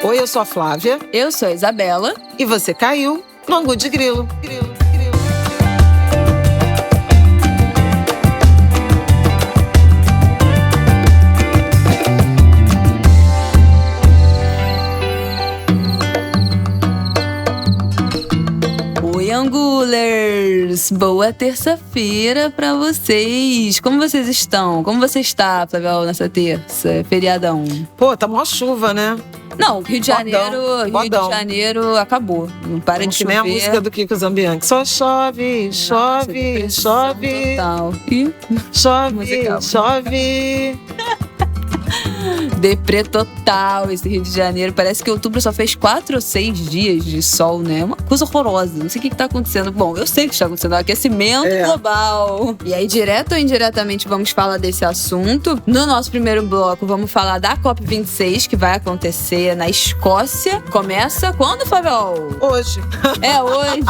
Oi, eu sou a Flávia. Eu sou a Isabela. E você caiu no Angu de Grilo. Oi, Angulers! Boa terça-feira pra vocês! Como vocês estão? Como você está, Flávia, nessa terça? Feriadão. Pô, tá mó chuva, né? Não, Rio de Janeiro acabou. Não para de chover. Nem a música do Kiko Zambianchi. Só chove, chove, chove. Total. E chove, chove. Deprê total esse Rio de Janeiro. Parece que outubro só fez 4 ou 6 dias de sol, né? Uma coisa horrorosa. Não sei o que tá acontecendo. Bom, eu sei o que está acontecendo. Aquecimento global. E aí, direto ou indiretamente, vamos falar desse assunto. No nosso primeiro bloco, vamos falar da COP26, que vai acontecer na Escócia. Começa quando, Flaviol? Hoje. É hoje.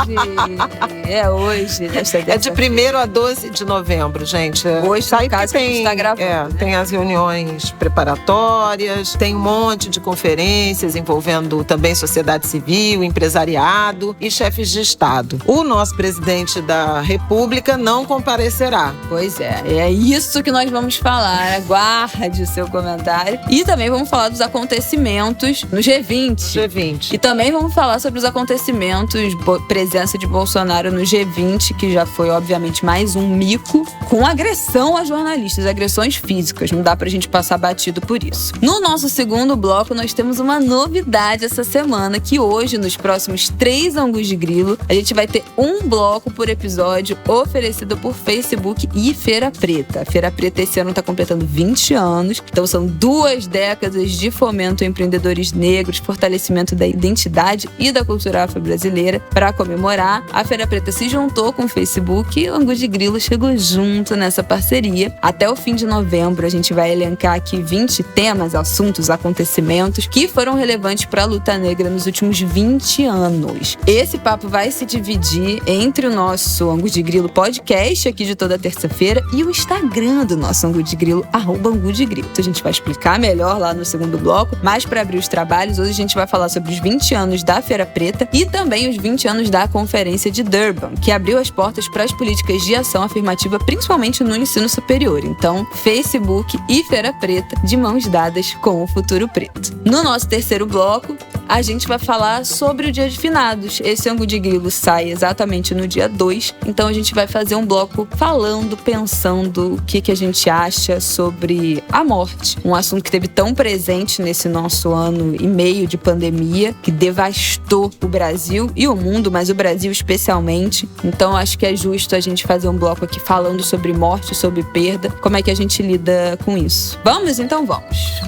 É hoje. É de 1º a 12 de novembro, gente. Hoje, no caso, que a gente está gravando. Tem as reuniões preparatórias, tem um monte de conferências envolvendo também sociedade civil, empresariado e chefes de Estado. O nosso presidente da República não comparecerá. Pois é isso que nós vamos falar. Aguarde o seu comentário. E também vamos falar dos acontecimentos no G20. E também vamos falar sobre os acontecimentos, presença de Bolsonaro no G20, que já foi, obviamente, mais um mico com agressão a jornalistas, agressões físicas. Não dá pra gente passar batido por isso. No nosso segundo bloco, nós temos uma novidade essa semana, que hoje, nos próximos 3 Angus de Grilo, a gente vai ter um bloco por episódio oferecido por Facebook e Feira Preta. A Feira Preta esse ano está completando 20 anos, então são 2 décadas de fomento a empreendedores negros, fortalecimento da identidade e da cultura afro-brasileira. Para comemorar, a Feira Preta se juntou com o Facebook e o Angus de Grilo chegou junto nessa parceria. Até o fim de novembro, a gente vai elencar aqui 20 temas, assuntos, acontecimentos que foram relevantes para a luta negra nos últimos 20 anos. Esse papo vai se dividir entre o nosso Angus de Grilo podcast aqui de toda terça-feira e o Instagram do nosso Angus de Grilo, @AngusDeGrilo. Então a gente vai explicar melhor lá no segundo bloco, mas para abrir os trabalhos, hoje a gente vai falar sobre os 20 anos da Feira Preta e também os 20 anos da Conferência de Durban, que abriu as portas para as políticas de ação afirmativa, principalmente no ensino superior. Então, Facebook e Feira Preta de mãos dadas com o futuro preto. No nosso terceiro bloco, a gente vai falar sobre o Dia de Finados. Esse Angus de Grilo sai exatamente no dia 2, então a gente vai fazer um bloco falando, pensando o que a gente acha sobre a morte. Um assunto que esteve tão presente nesse nosso ano e meio de pandemia, que devastou o Brasil e o mundo, mas o Brasil especialmente. Então acho que é justo a gente fazer um bloco aqui falando sobre morte, sobre perda, como é que a gente lida com isso. Vamos? Então vamos.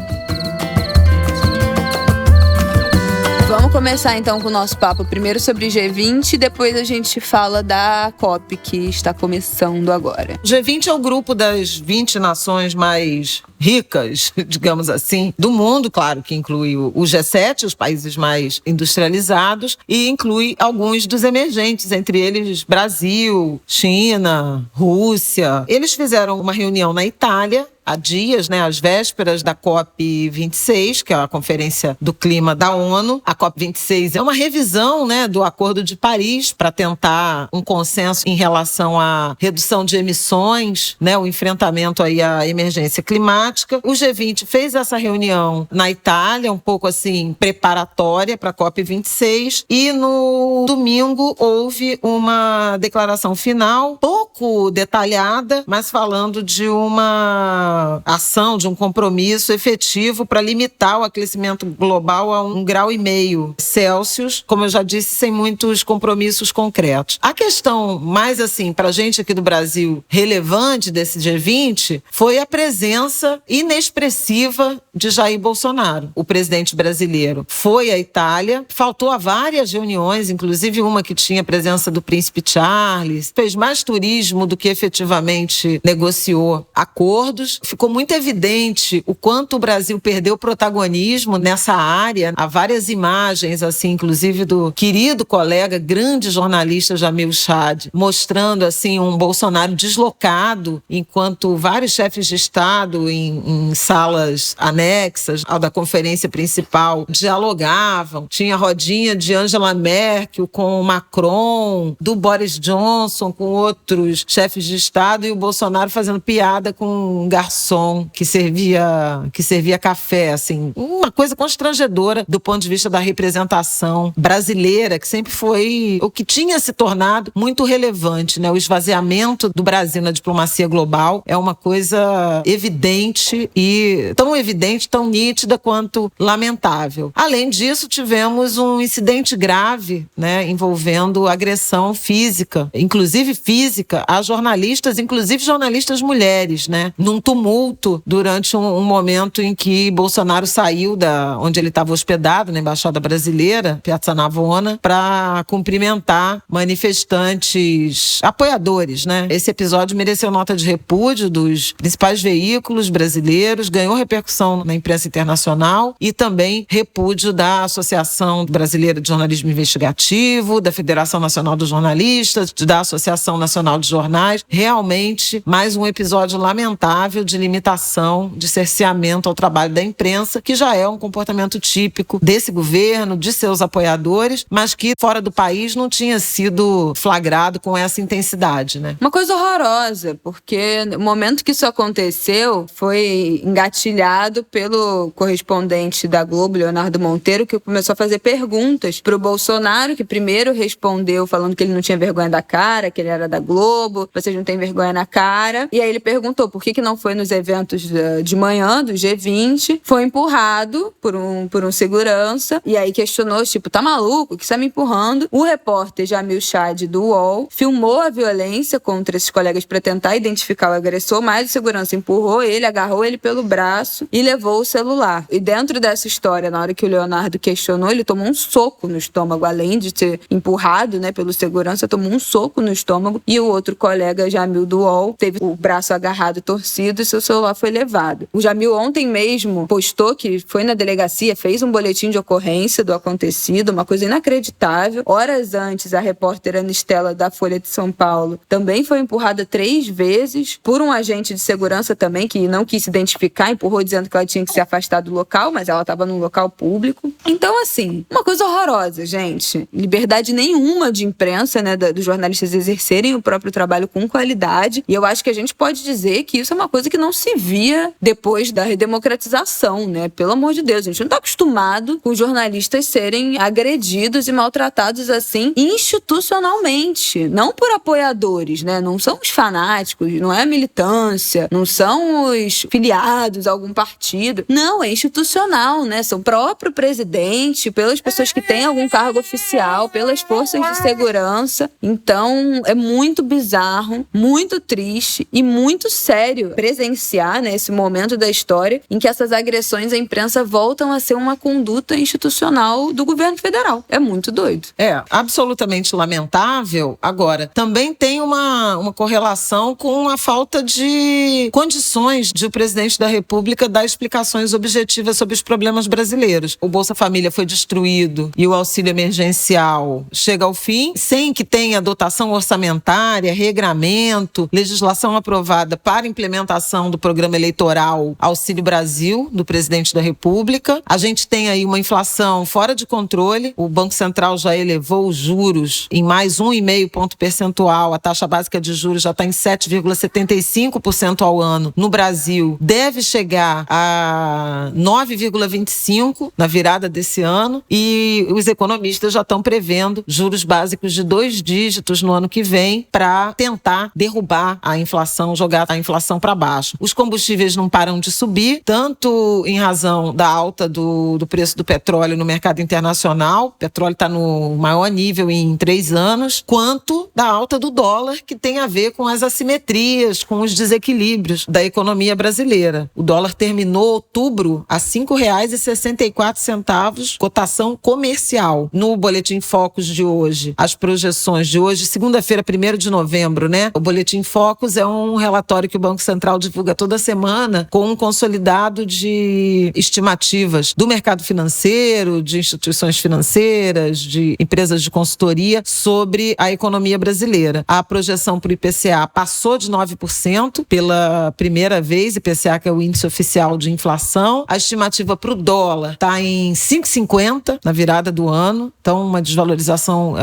Vamos começar então com o nosso papo primeiro sobre G20 e depois a gente fala da COP que está começando agora. G20 é o grupo das 20 nações mais ricas, digamos assim, do mundo, claro que inclui o G7, os países mais industrializados, e inclui alguns dos emergentes, entre eles Brasil, China, Rússia. Eles fizeram uma reunião na Itália há dias, às vésperas da COP26, que é a Conferência do Clima da ONU. A COP26 é uma revisão, do Acordo de Paris para tentar um consenso em relação à redução de emissões, o enfrentamento aí à emergência climática. O G20 fez essa reunião na Itália, um pouco assim, preparatória para a COP26, e no domingo houve uma declaração final, pouco detalhada, mas falando de uma ação, de um compromisso efetivo para limitar o aquecimento global a 1,5 graus Celsius, como eu já disse, sem muitos compromissos concretos. A questão mais, para a gente aqui do Brasil, relevante desse G20 foi a presença inexpressiva de Jair Bolsonaro, o presidente brasileiro. Foi à Itália, faltou a várias reuniões, inclusive uma que tinha a presença do príncipe Charles, fez mais turismo do que efetivamente negociou acordos. ficou muito evidente o quanto o Brasil perdeu protagonismo nessa área. Há várias imagens, assim, inclusive do querido colega, grande jornalista Jamil Chad, mostrando assim um Bolsonaro deslocado, enquanto vários chefes de Estado em salas anexas ao da conferência principal dialogavam. Tinha rodinha de Angela Merkel com o Macron, do Boris Johnson com outros chefes de Estado, e o Bolsonaro fazendo piada com um garçom que servia café, assim. Uma coisa constrangedora do ponto de vista da representação brasileira, que sempre foi, o que tinha se tornado muito relevante, né? O esvaziamento do Brasil na diplomacia global é uma coisa evidente, e tão evidente, tão nítida quanto lamentável. Além disso, tivemos um incidente grave, né, envolvendo agressão física, inclusive física, a jornalistas, inclusive jornalistas mulheres, né, num tumulto durante um momento em que Bolsonaro saiu da onde ele estava hospedado, na Embaixada Brasileira, Piazza Navona, para cumprimentar manifestantes, apoiadores, né? Esse episódio mereceu nota de repúdio dos principais veículos brasileiros, ganhou repercussão na imprensa internacional e também repúdio da Associação Brasileira de Jornalismo Investigativo, da Federação Nacional dos Jornalistas, da Associação Nacional de Jornais. Realmente, mais um episódio lamentável de limitação, de cerceamento ao trabalho da imprensa, que já é um comportamento típico desse governo, de seus apoiadores, mas que fora do país não tinha sido flagrado com essa intensidade, né? Uma coisa horrorosa, porque no momento que isso aconteceu, foi engatilhado pelo correspondente da Globo, Leonardo Monteiro, que começou a fazer perguntas pro Bolsonaro, que primeiro respondeu falando que ele não tinha vergonha da cara, que ele era da Globo, vocês não têm vergonha na cara. E aí ele perguntou por que não foi nos eventos de manhã do G20, foi empurrado por um segurança, e aí questionou, tipo, tá maluco? Que você tá me empurrando? O repórter Jamil Chad, do UOL, filmou a violência contra esses colegas para tentar identificar o agressor, mas o segurança empurrou ele, agarrou ele pelo braço e levou o celular. E dentro dessa história, na hora que o Leonardo questionou, ele tomou um soco no estômago, além de ser empurrado, né, pelo segurança, tomou um soco no estômago, e o outro colega, Jamil, do UOL, teve o braço agarrado e torcido e seu celular foi levado. O Jamil ontem mesmo postou que foi na delegacia, fez um boletim de ocorrência do acontecido, uma coisa inacreditável. Horas antes, a repórter Ana Estela, da Folha de São Paulo, também foi empurrada 3 vezes por um agente de segurança também, que não quis se identificar, empurrou dizendo que ela tinha que se afastar do local, mas ela estava num local público. Então, assim, uma coisa horrorosa, gente. Liberdade nenhuma de imprensa, né, dos jornalistas exercerem o próprio trabalho com qualidade, e eu acho que a gente pode dizer que isso é uma coisa que não se via depois da redemocratização, né? Pelo amor de Deus, a gente não está acostumado com jornalistas serem agredidos e maltratados assim institucionalmente, não por apoiadores, né? Não são os fanáticos, não é a militância, não são os filiados a algum partido, não, é institucional, né? São o próprio presidente, pelas pessoas que têm algum cargo oficial, pelas forças de segurança. Então, é muito bizarro, muito triste e muito sério presenciar, né, esse momento da história em que essas agressões à imprensa voltam a ser uma conduta institucional do governo federal. É muito doido. É, absolutamente lamentável. Agora, também tem uma correlação com a falta de condições de o presidente da República dar explicações objetivas sobre os problemas brasileiros. O Bolsa Família foi destruído e o auxílio emergencial chega ao fim, sem que tenha dotação orçamentária, regramento, legislação aprovada para implementação do programa eleitoral Auxílio Brasil, do presidente da República. A gente tem aí uma inflação fora de controle. O Banco Central já elevou os juros em mais 1,5 ponto percentual. A taxa básica de juros já está em 7,75% ao ano. No Brasil, deve chegar a 9,25% na virada desse ano. E os economistas já estão prevendo juros básicos de 2 dígitos no ano que vem para tentar derrubar a inflação, jogar a inflação para baixo. Os combustíveis não param de subir, tanto em razão da alta do preço do petróleo no mercado internacional, o petróleo está no maior nível em 3 anos, quanto da alta do dólar, que tem a ver com as assimetrias, com os desequilíbrios da economia brasileira. O dólar terminou outubro a R$ 5,64, cotação comercial. No Boletim Focus de hoje, as projeções de hoje, segunda-feira, 1º de novembro, né? O Boletim Focus é um relatório que o Banco Central divulga toda semana com um consolidado de estimativas do mercado financeiro, de instituições financeiras, de empresas de consultoria sobre a economia brasileira. A projeção para o IPCA passou de 9% pela primeira vez, IPCA que é o índice oficial de inflação. A estimativa para o dólar está em 5,50 na virada do ano, então uma desvalorização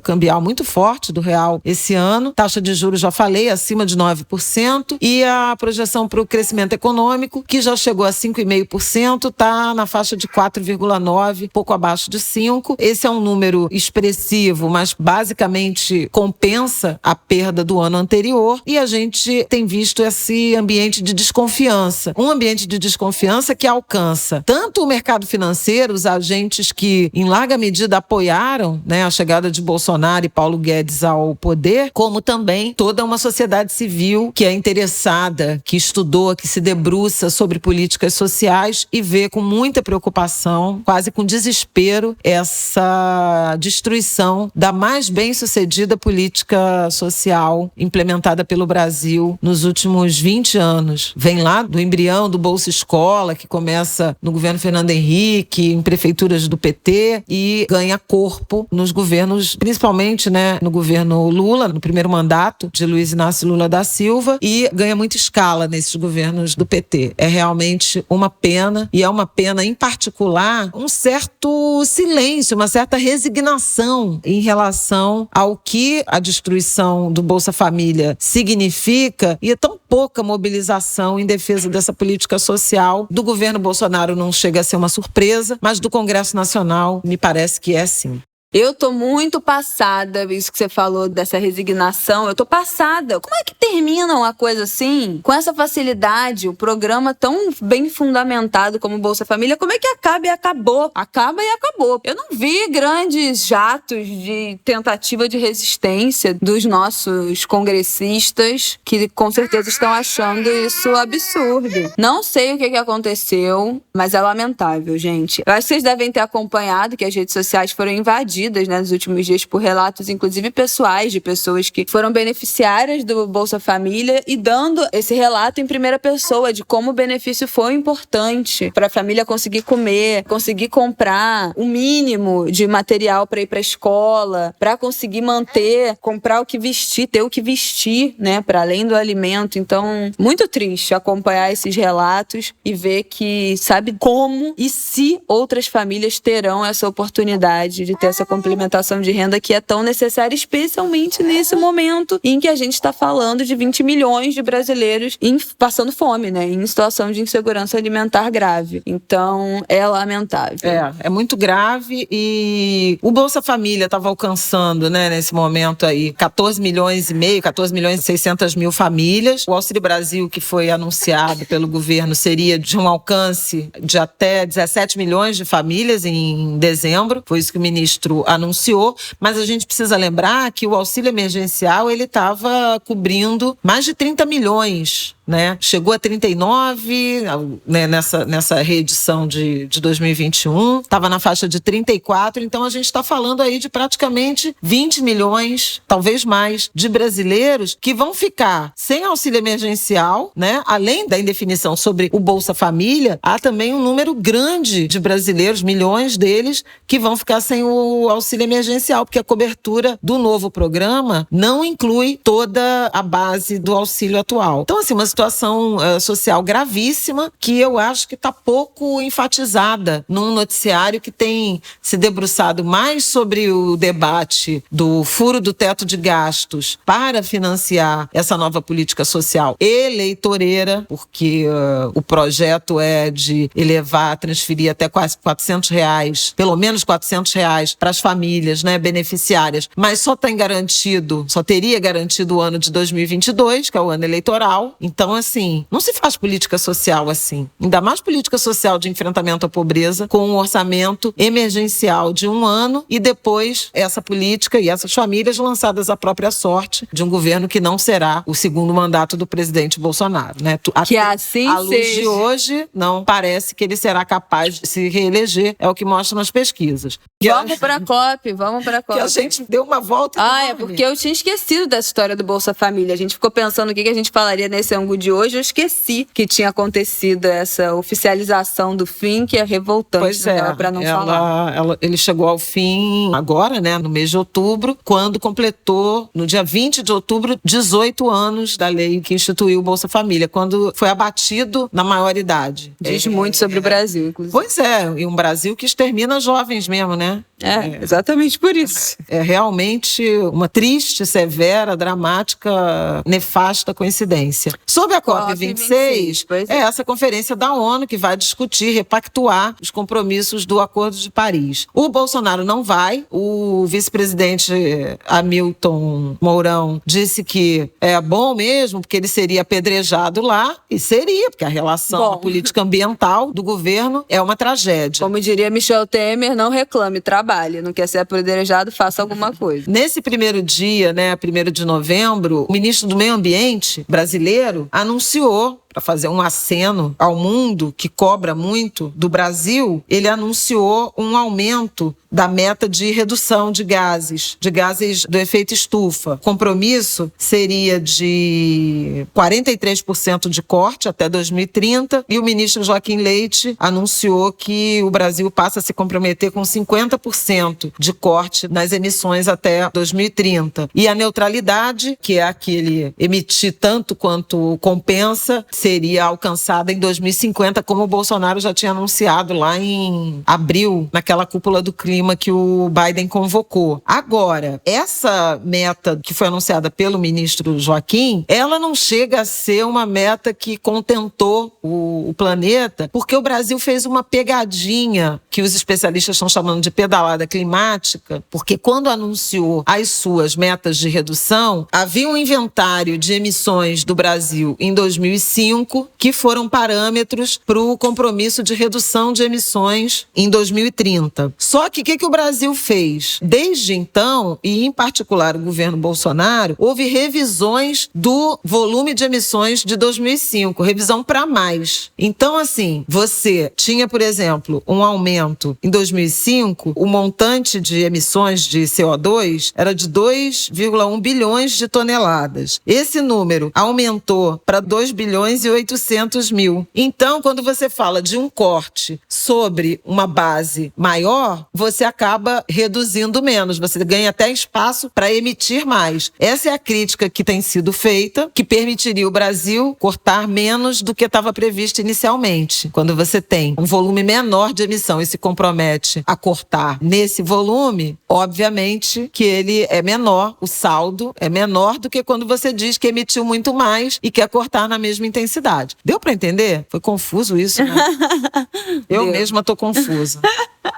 cambial muito forte do real esse ano. Taxa de juros, já falei, acima de 9%, e a projeção para o crescimento econômico, que já chegou a 5,5%, está na faixa de 4,9%, pouco abaixo de 5%. Esse é um número expressivo, mas basicamente compensa a perda do ano anterior, e a gente tem visto esse ambiente de desconfiança. Um ambiente de desconfiança que alcança tanto o mercado financeiro, os agentes que em larga medida apoiaram, né, a chegada de Bolsonaro e Paulo Guedes ao poder, como também toda uma sociedade civil que é interessada, que estudou, que se debruça sobre políticas sociais e vê com muita preocupação, quase com desespero, essa destruição da mais bem-sucedida política social implementada pelo Brasil nos últimos 20 anos. Vem lá do embrião do Bolsa Escola, que começa no governo Fernando Henrique, em prefeituras do PT, e ganha corpo nos governos, principalmente, né, no governo Lula, no primeiro mandato de Luiz Inácio Lula da Silva, e ganha muita escala nesses governos do PT. É realmente uma pena, e é uma pena, em particular, um certo silêncio, uma certa resignação em relação ao que a destruição do Bolsa Família significa, e é tão pouca mobilização em defesa dessa política social. Do governo Bolsonaro não chega a ser uma surpresa, mas do Congresso Nacional me parece que é sim. Eu tô muito passada, isso que você falou dessa resignação, eu tô passada. Como é que termina uma coisa assim? Com essa facilidade, o programa tão bem fundamentado como o Bolsa Família, como é que acaba e acabou? Acaba e acabou. Eu não vi grandes jatos de tentativa de resistência dos nossos congressistas, que com certeza estão achando isso absurdo. Não sei o que aconteceu, mas é lamentável, gente. Eu acho que vocês devem ter acompanhado que as redes sociais foram invadidas, né, nos últimos dias por relatos, inclusive pessoais, de pessoas que foram beneficiárias do Bolsa Família e dando esse relato em primeira pessoa de como o benefício foi importante para a família conseguir comer, conseguir comprar o mínimo de material para ir para a escola, para conseguir manter, comprar o que vestir, ter o que vestir, né, para além do alimento. Então, muito triste acompanhar esses relatos e ver que, sabe como e se outras famílias terão essa oportunidade de ter essa complementação de renda que é tão necessária, especialmente nesse momento em que a gente está falando de 20 milhões de brasileiros passando fome, né, em situação de insegurança alimentar grave. Então, é lamentável. É muito grave, e o Bolsa Família estava alcançando, né, nesse momento aí, 14 milhões e 600 mil famílias. O Auxílio Brasil, que foi anunciado pelo governo, seria de um alcance de até 17 milhões de famílias em dezembro. Foi isso que o ministro anunciou, mas a gente precisa lembrar que o auxílio emergencial ele estava cobrindo mais de 30 milhões, né? Chegou a 39, né, nessa reedição de 2021, estava na faixa de 34, então a gente está falando aí de praticamente 20 milhões, talvez mais, de brasileiros que vão ficar sem auxílio emergencial, né? Além da indefinição sobre o Bolsa Família, há também um número grande de brasileiros, milhões deles, que vão ficar sem o auxílio emergencial, porque a cobertura do novo programa não inclui toda a base do auxílio atual. Então, assim, uma situação social gravíssima que eu acho que está pouco enfatizada num noticiário que tem se debruçado mais sobre o debate do furo do teto de gastos para financiar essa nova política social eleitoreira, porque o projeto é de elevar, transferir até quase R$400, pelo menos R$400 para as famílias, né, beneficiárias, mas só teria garantido o ano de 2022, que é o ano eleitoral. Então, assim, não se faz política social assim. Ainda mais política social de enfrentamento à pobreza com um orçamento emergencial de um ano e depois essa política e essas famílias lançadas à própria sorte de um governo que não será o segundo mandato do presidente Bolsonaro, né? Que assim à luz de hoje, não parece que ele será capaz de se reeleger, é o que mostra nas pesquisas. Vamos para a COP. Que a gente deu uma volta. É porque eu tinha esquecido dessa história do Bolsa Família. A gente ficou pensando o que a gente falaria nesse ângulo de hoje, eu esqueci que tinha acontecido essa oficialização do fim, que é revoltante. Pois é, para não falar. Ele chegou ao fim agora, né, no mês de outubro, quando completou, no dia 20 de outubro, 18 anos da lei que instituiu o Bolsa Família, quando foi abatido na maioridade. Diz muito sobre o Brasil, inclusive. Pois é, e um Brasil que extermina jovens mesmo, né? Exatamente por isso. É realmente uma triste, severa, dramática, nefasta coincidência. Sobre a COP26, é essa conferência da ONU que vai discutir, repactuar os compromissos do Acordo de Paris. O Bolsonaro não vai, o vice-presidente Hamilton Mourão disse que é bom mesmo, porque ele seria apedrejado lá, e seria, porque a relação a política ambiental do governo é uma tragédia. Como diria Michel Temer, não reclame, trabalhe. Não quer ser apedrejado, faça alguma coisa. Nesse primeiro dia, né, 1º de novembro, o ministro do Meio Ambiente brasileiro anunciou, para fazer um aceno ao mundo que cobra muito do Brasil, ele anunciou um aumento da meta de redução de gases do efeito estufa. O compromisso seria de 43% de corte até 2030 e o ministro Joaquim Leite anunciou que o Brasil passa a se comprometer com 50% de corte nas emissões até 2030. E a neutralidade, que é aquele emitir tanto quanto compensa, seria alcançada em 2050, como o Bolsonaro já tinha anunciado lá em abril, naquela cúpula do clima que o Biden convocou. Agora, essa meta que foi anunciada pelo ministro Joaquim, ela não chega a ser uma meta que contentou o planeta, porque o Brasil fez uma pegadinha que os especialistas estão chamando de pedalada climática, porque quando anunciou as suas metas de redução, havia um inventário de emissões do Brasil em 2005 que foram parâmetros para o compromisso de redução de emissões em 2030. Só que o que o Brasil fez? Desde então, e em particular o governo Bolsonaro, houve revisões do volume de emissões de 2005, revisão para mais. Então, assim, você tinha, por exemplo, um aumento em 2005, o montante de emissões de CO2 era de 2,1 bilhões de toneladas. Esse número aumentou para 2 bilhões e 800 mil. Então, quando você fala de um corte sobre uma base maior, você acaba reduzindo menos, você ganha até espaço para emitir mais. Essa é a crítica que tem sido feita, que permitiria o Brasil cortar menos do que estava previsto inicialmente. Quando você tem um volume menor de emissão e se compromete a cortar nesse volume, obviamente que ele é menor, o saldo é menor do que quando você diz que emitiu muito mais e quer cortar na mesma intensidade. Deu para entender? Foi confuso isso, né? Eu mesma estou confusa.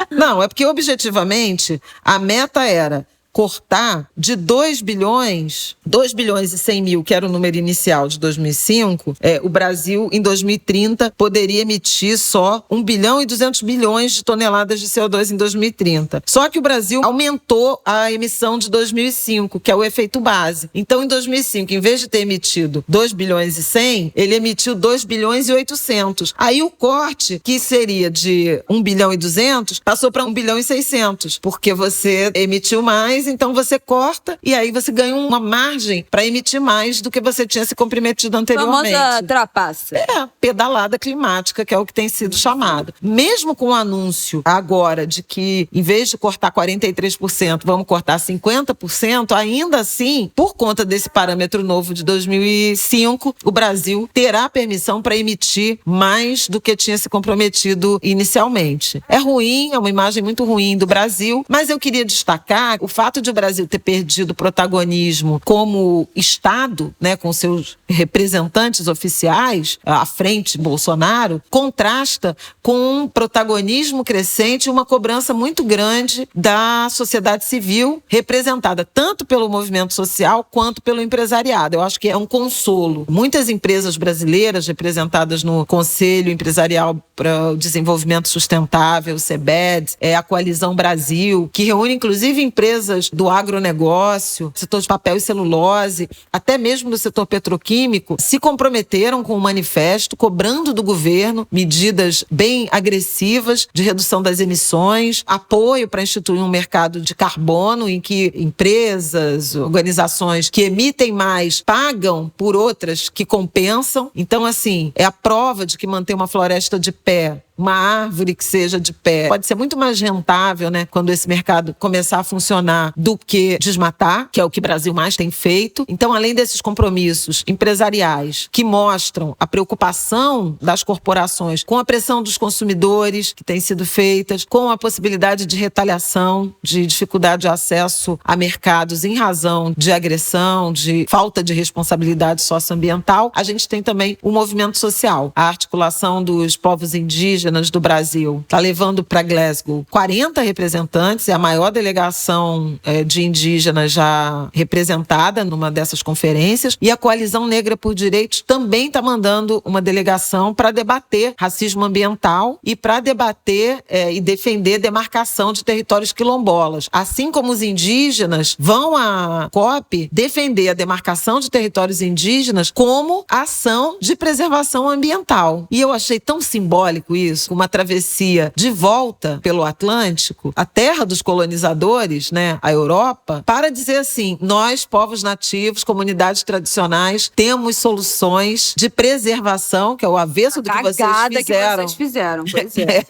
Não, é porque objetivamente a meta era cortar de 2 bilhões e 100 mil, que era o número inicial de 2005, o Brasil, em 2030, poderia emitir só 1 bilhão e 200 bilhões de toneladas de CO2 em 2030. Só que o Brasil aumentou a emissão de 2005, que é o efeito base. Então, em 2005, em vez de ter emitido 2 bilhões e 100, ele emitiu 2 bilhões e 800. Aí o corte, que seria de 1 bilhão e 200, passou para 1 bilhão e 600, porque você emitiu mais, então você corta e aí você ganha uma margem para emitir mais do que você tinha se comprometido anteriormente. Famosa trapaça. Pedalada climática, que é o que tem sido chamado. Mesmo com o anúncio agora de que, em vez de cortar 43%, vamos cortar 50%, ainda assim, por conta desse parâmetro novo de 2005, o Brasil terá permissão para emitir mais do que tinha se comprometido inicialmente. É ruim, é uma imagem muito ruim do Brasil, mas eu queria destacar o fato de o Brasil ter perdido protagonismo como Estado, né, com seus representantes oficiais à frente Bolsonaro, contrasta com um protagonismo crescente e uma cobrança muito grande da sociedade civil, representada tanto pelo movimento social quanto pelo empresariado. Eu acho que é um consolo. Muitas empresas brasileiras representadas no Conselho Empresarial para o Desenvolvimento Sustentável, o CEBED, a Coalizão Brasil, que reúne inclusive empresas empresas do agronegócio, setor de papel e celulose, até mesmo do setor petroquímico, se comprometeram com um manifesto cobrando do governo medidas bem agressivas de redução das emissões, apoio para instituir um mercado de carbono em que empresas, organizações que emitem mais pagam por outras que compensam. Então, assim, é a prova de que manter uma floresta de pé, uma árvore que seja de pé, pode ser muito mais rentável, né, quando esse mercado começar a funcionar, do que desmatar, que é o que o Brasil mais tem feito. Então, além desses compromissos empresariais que mostram a preocupação das corporações com a pressão dos consumidores que tem sido feitas, com a possibilidade de retaliação, de dificuldade de acesso a mercados em razão de agressão, de falta de responsabilidade socioambiental, a gente tem também o movimento social, a articulação dos povos indígenas do Brasil está levando para Glasgow 40 representantes, é a maior delegação de indígenas já representada numa dessas conferências, e a Coalizão Negra por Direitos também está mandando uma delegação para debater racismo ambiental e para debater e defender demarcação de territórios quilombolas. Assim como os indígenas vão à COP defender a demarcação de territórios indígenas como ação de preservação ambiental. E eu achei tão simbólico isso, uma travessia de volta pelo Atlântico, a terra dos colonizadores, né, a Europa, para dizer assim, nós, povos nativos, comunidades tradicionais, temos soluções de preservação, que é o avesso do que vocês fizeram. Pois é.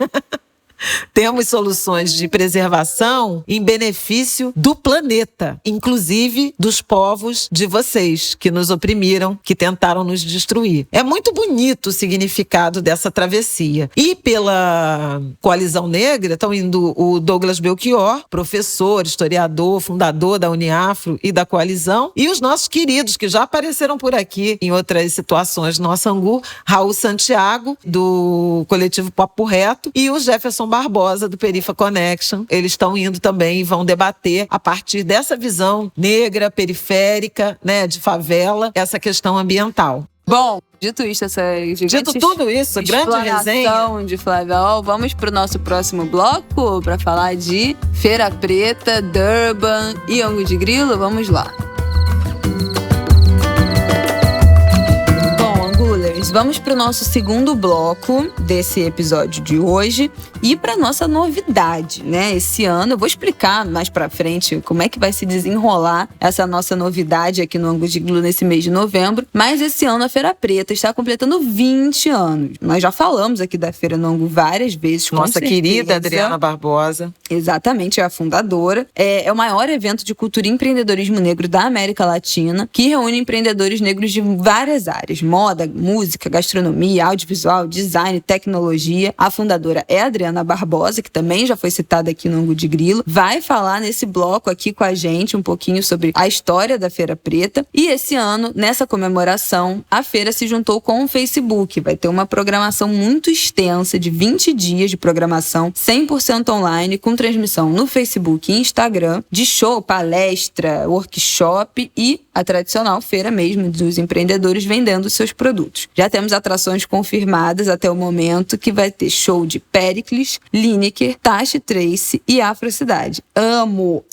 Temos soluções de preservação em benefício do planeta, inclusive dos povos de vocês, que nos oprimiram, que tentaram nos destruir. É muito bonito o significado dessa travessia. E pela Coalizão Negra estão indo o Douglas Belchior, professor, historiador, fundador da Uniafro e da Coalizão, e os nossos queridos, que já apareceram por aqui em outras situações no nosso Angu, Raul Santiago, do coletivo Papo Reto, e o Jefferson Barbosa, do Perifa Connection. Eles estão indo também e vão debater, a partir dessa visão negra, periférica, né, de favela, essa questão ambiental. Bom, dito tudo isso, grande resenha de Flaviol, vamos para o nosso próximo bloco para falar de Feira Preta, Durban e Angu de Grilo. Vamos lá. Vamos para o nosso segundo bloco desse episódio de hoje e para nossa novidade, né? Esse ano, eu vou explicar mais para frente como é que vai se desenrolar essa nossa novidade aqui no Angu de Grilo nesse mês de novembro, mas esse ano a Feira Preta está completando 20 anos. Nós já falamos aqui da Feira no Angu várias vezes, com nossa certeza. Querida Adriana Barbosa. Exatamente, é a fundadora. É o maior evento de cultura e empreendedorismo negro da América Latina, que reúne empreendedores negros de várias áreas: moda, música, gastronomia, audiovisual, design, tecnologia. A fundadora é a Adriana Barbosa, que também já foi citada aqui no Angu de Grilo. Vai falar nesse bloco aqui com a gente um pouquinho sobre a história da Feira Preta. E esse ano, nessa comemoração, a feira se juntou com o Facebook. Vai ter uma programação muito extensa de 20 dias de programação 100% online, com transmissão no Facebook e Instagram, de show, palestra, workshop e a tradicional feira mesmo dos empreendedores vendendo seus produtos. Já temos atrações confirmadas até o momento, que vai ter show de Péricles, Lineker, Tashi Trace e Afrocidade. Amo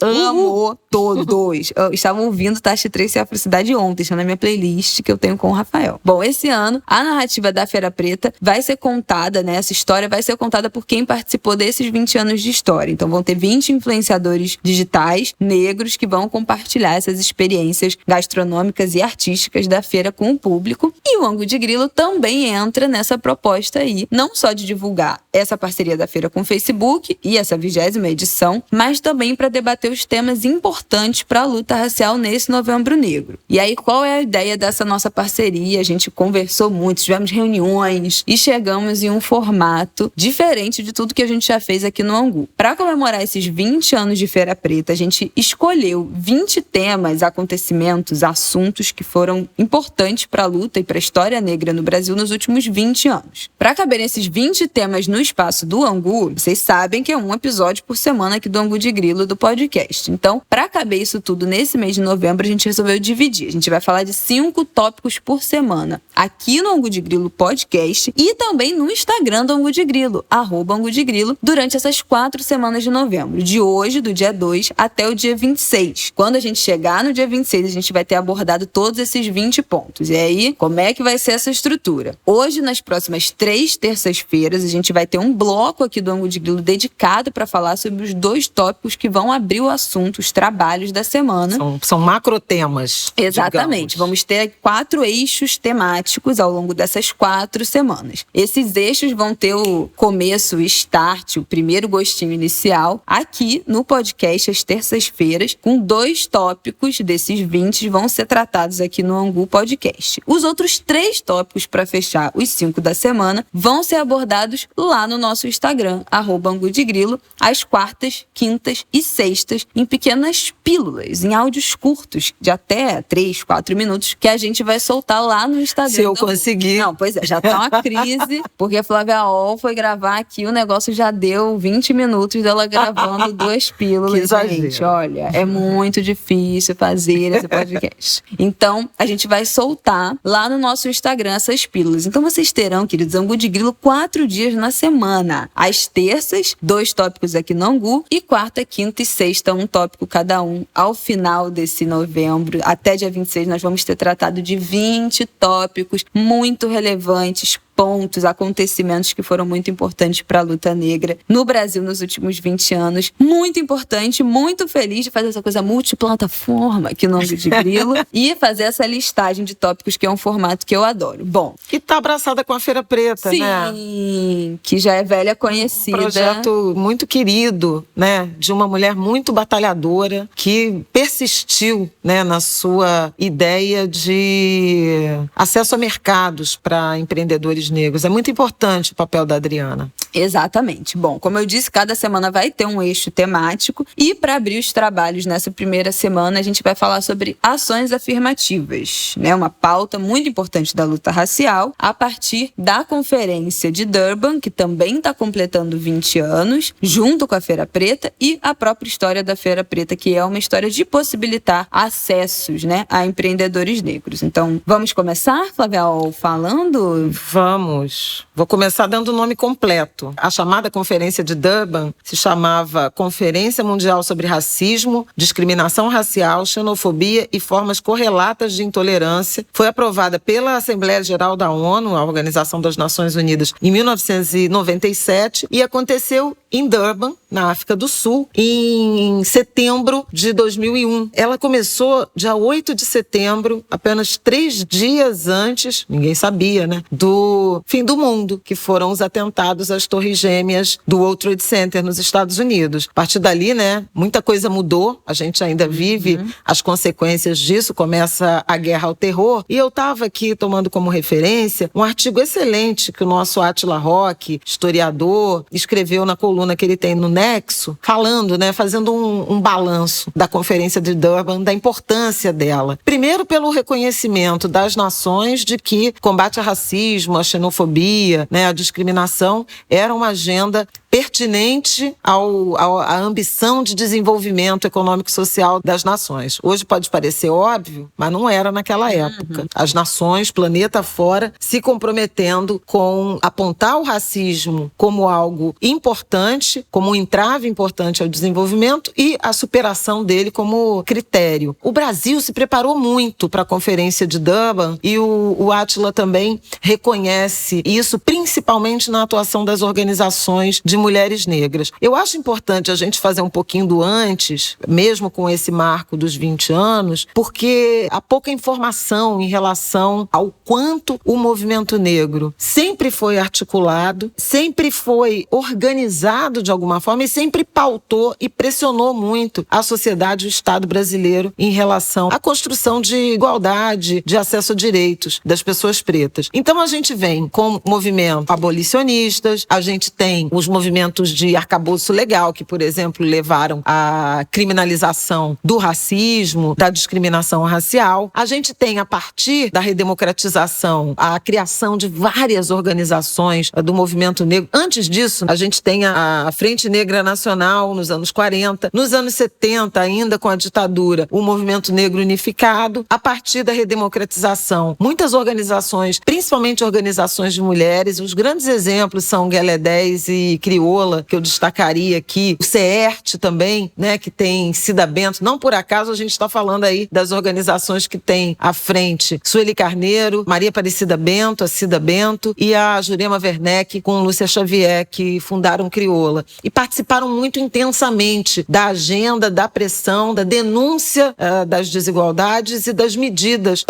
todos. Eu estava ouvindo Tashi Trace e Afrocidade ontem, está na minha playlist que eu tenho com o Rafael. Bom, esse ano a narrativa da Feira Preta vai ser contada, né? Essa história vai ser contada por quem participou desses 20 anos de história. Então vão ter 20 influenciadores digitais negros que vão compartilhar essas experiências gastronômicas e artísticas da feira com o público. E o Angu de Grilo também entra nessa proposta aí, não só de divulgar essa parceria da feira com o Facebook e essa 20ª edição, mas também para debater os temas importantes para a luta racial nesse Novembro Negro. E aí, qual é a ideia dessa nossa parceria? A gente conversou muito, tivemos reuniões e chegamos em um formato diferente de tudo que a gente já fez aqui no Angu. Para comemorar esses 20 anos de Feira Preta, a gente escolheu 20 temas, acontecimentos acontecimentos, assuntos que foram importantes para a luta e para a história negra no Brasil nos últimos 20 anos. Para caber esses 20 temas no espaço do Angu, vocês sabem que é um episódio por semana aqui do Angu de Grilo do podcast. Então, para caber isso tudo nesse mês de novembro, a gente resolveu dividir. A gente vai falar de 5 tópicos por semana aqui no Angu de Grilo podcast e também no Instagram do Angu de Grilo, @Angu de Grilo, durante essas 4 semanas de novembro, de hoje, do dia 2 até o dia 26. Quando a gente chegar no dia 26, a gente vai ter abordado todos esses 20 pontos. E aí, como é que vai ser essa estrutura? Hoje, nas próximas 3 terças-feiras, a gente vai ter um bloco aqui do Angu de Grilo dedicado para falar sobre os 2 tópicos que vão abrir o assunto, os trabalhos da semana. São macrotemas. Exatamente. Digamos. Vamos ter 4 eixos temáticos ao longo dessas 4 semanas. Esses eixos vão ter o começo, o start, o primeiro gostinho inicial, aqui no podcast às terças-feiras, com 2 tópicos desses 20 vão ser tratados aqui no Angu Podcast. Os outros 3 tópicos para fechar os 5 da semana vão ser abordados lá no nosso Instagram, @Angu de Grilo, às quartas, quintas e sextas, em pequenas pílulas, em áudios curtos, de até 3, 4 minutos, que a gente vai soltar lá no Instagram. Se eu conseguir. Não, pois é, já tá uma crise, porque a Flávia Ol foi gravar aqui, o negócio já deu 20 minutos dela gravando 2 pílulas. Gente, olha, é muito difícil fazer esse podcast. Então, a gente vai soltar lá no nosso Instagram essas pílulas. Então, vocês terão, queridos, Angu de Grilo 4 dias na semana. Às terças, 2 tópicos aqui no Angu, e quarta, quinta e sexta, 1 tópico cada um. Ao final desse novembro, até dia 26, nós vamos ter tratado de 20 tópicos muito relevantes, pontos, acontecimentos que foram muito importantes para a luta negra no Brasil nos últimos 20 anos. Muito importante, muito feliz de fazer essa coisa multiplataforma aqui no Angu de Grilo e fazer essa listagem de tópicos, que é um formato que eu adoro. Bom, que tá abraçada com a Feira Preta, sim, né? Sim, que já é velha conhecida. Um projeto muito querido, né? De uma mulher muito batalhadora que persistiu, né, na sua ideia de acesso a mercados para empreendedores negros. É muito importante o papel da Adriana. Exatamente. Bom, como eu disse, cada semana vai ter um eixo temático e para abrir os trabalhos nessa primeira semana a gente vai falar sobre ações afirmativas, né? Uma pauta muito importante da luta racial a partir da Conferência de Durban, que também está completando 20 anos, junto com a Feira Preta e a própria história da Feira Preta, que é uma história de possibilitar acessos, né, a empreendedores negros. Então, vamos começar, Flávia, falando? Vamos. Vou começar dando o nome completo. A chamada Conferência de Durban se chamava Conferência Mundial sobre Racismo, Discriminação Racial, Xenofobia e Formas Correlatas de Intolerância. Foi aprovada pela Assembleia Geral da ONU, a Organização das Nações Unidas, em 1997 e aconteceu em Durban, na África do Sul, em setembro de 2001. Ela começou dia 8 de setembro, apenas 3 dias antes, ninguém sabia, né, do fim do mundo, que foram os atentados às Torres Gêmeas do World Trade Center nos Estados Unidos. A partir dali, né, muita coisa mudou, a gente ainda vive as consequências disso, começa a guerra ao terror, e eu estava aqui tomando como referência um artigo excelente que o nosso Átila Roque, historiador, escreveu na coluna que ele tem no Nexo, falando, né, fazendo um balanço da Conferência de Durban, da importância dela. Primeiro, pelo reconhecimento das nações de que combate ao racismo, a xenofobia, né, a discriminação era uma agenda pertinente à ambição de desenvolvimento econômico e social das nações. Hoje pode parecer óbvio, mas não era naquela época. As nações, planeta fora, se comprometendo com apontar o racismo como algo importante, como um entrave importante ao desenvolvimento e a superação dele como critério. O Brasil se preparou muito para a Conferência de Durban e o Átila também reconhece isso, principalmente na atuação das organizações de mulheres negras. Eu acho importante a gente fazer um pouquinho do antes, mesmo com esse marco dos 20 anos, porque há pouca informação em relação ao quanto o movimento negro sempre foi articulado, sempre foi organizado de alguma forma e sempre pautou e pressionou muito a sociedade e o Estado brasileiro em relação à construção de igualdade, de acesso a direitos das pessoas pretas. Então a gente vem com movimentos abolicionistas, a gente tem os movimentos movimentos de arcabouço legal, que, por exemplo, levaram à criminalização do racismo, da discriminação racial. A gente tem, a partir da redemocratização, a criação de várias organizações do movimento negro. Antes disso, a gente tem a Frente Negra Nacional nos anos 40. Nos anos 70, ainda com a ditadura, o movimento negro unificado. A partir da redemocratização, muitas organizações, principalmente organizações de mulheres, os grandes exemplos são Guelé 10 e Crioula, que eu destacaria aqui. O CERT também, né, que tem Cida Bento. Não por acaso a gente está falando aí das organizações que tem à frente Sueli Carneiro, Maria Aparecida Bento, a Cida Bento e a Jurema Werneck com Lúcia Xavier, que fundaram Crioula. E participaram muito intensamente da agenda, da pressão, da denúncia das desigualdades e das medidas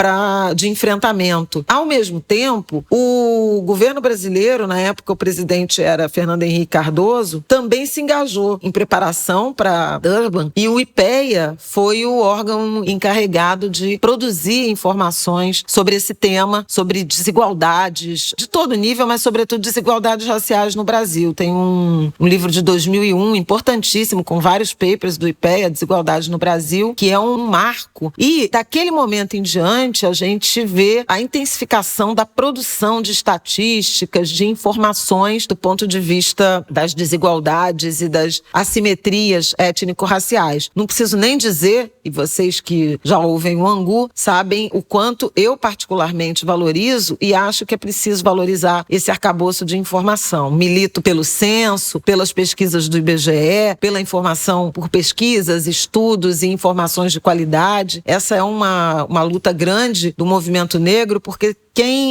de enfrentamento. Ao mesmo tempo, o governo brasileiro, na época o presidente era Fernando Henrique Cardoso, também se engajou em preparação para Durban, e o IPEA foi o órgão encarregado de produzir informações sobre esse tema, sobre desigualdades de todo nível, mas sobretudo desigualdades raciais no Brasil. Tem um livro de 2001 importantíssimo, com vários papers do IPEA, Desigualdade no Brasil, que é um marco. E daquele momento em diante, a gente vê a intensificação da produção de estatísticas, de informações do ponto de vista das desigualdades e das assimetrias étnico-raciais. Não preciso nem dizer, e vocês que já ouvem o Angu sabem o quanto eu particularmente valorizo e acho que é preciso valorizar esse arcabouço de informação. Milito pelo censo, pelas pesquisas do IBGE, pela informação por pesquisas, estudos e informações de qualidade. Essa é uma luta grande do movimento negro, porque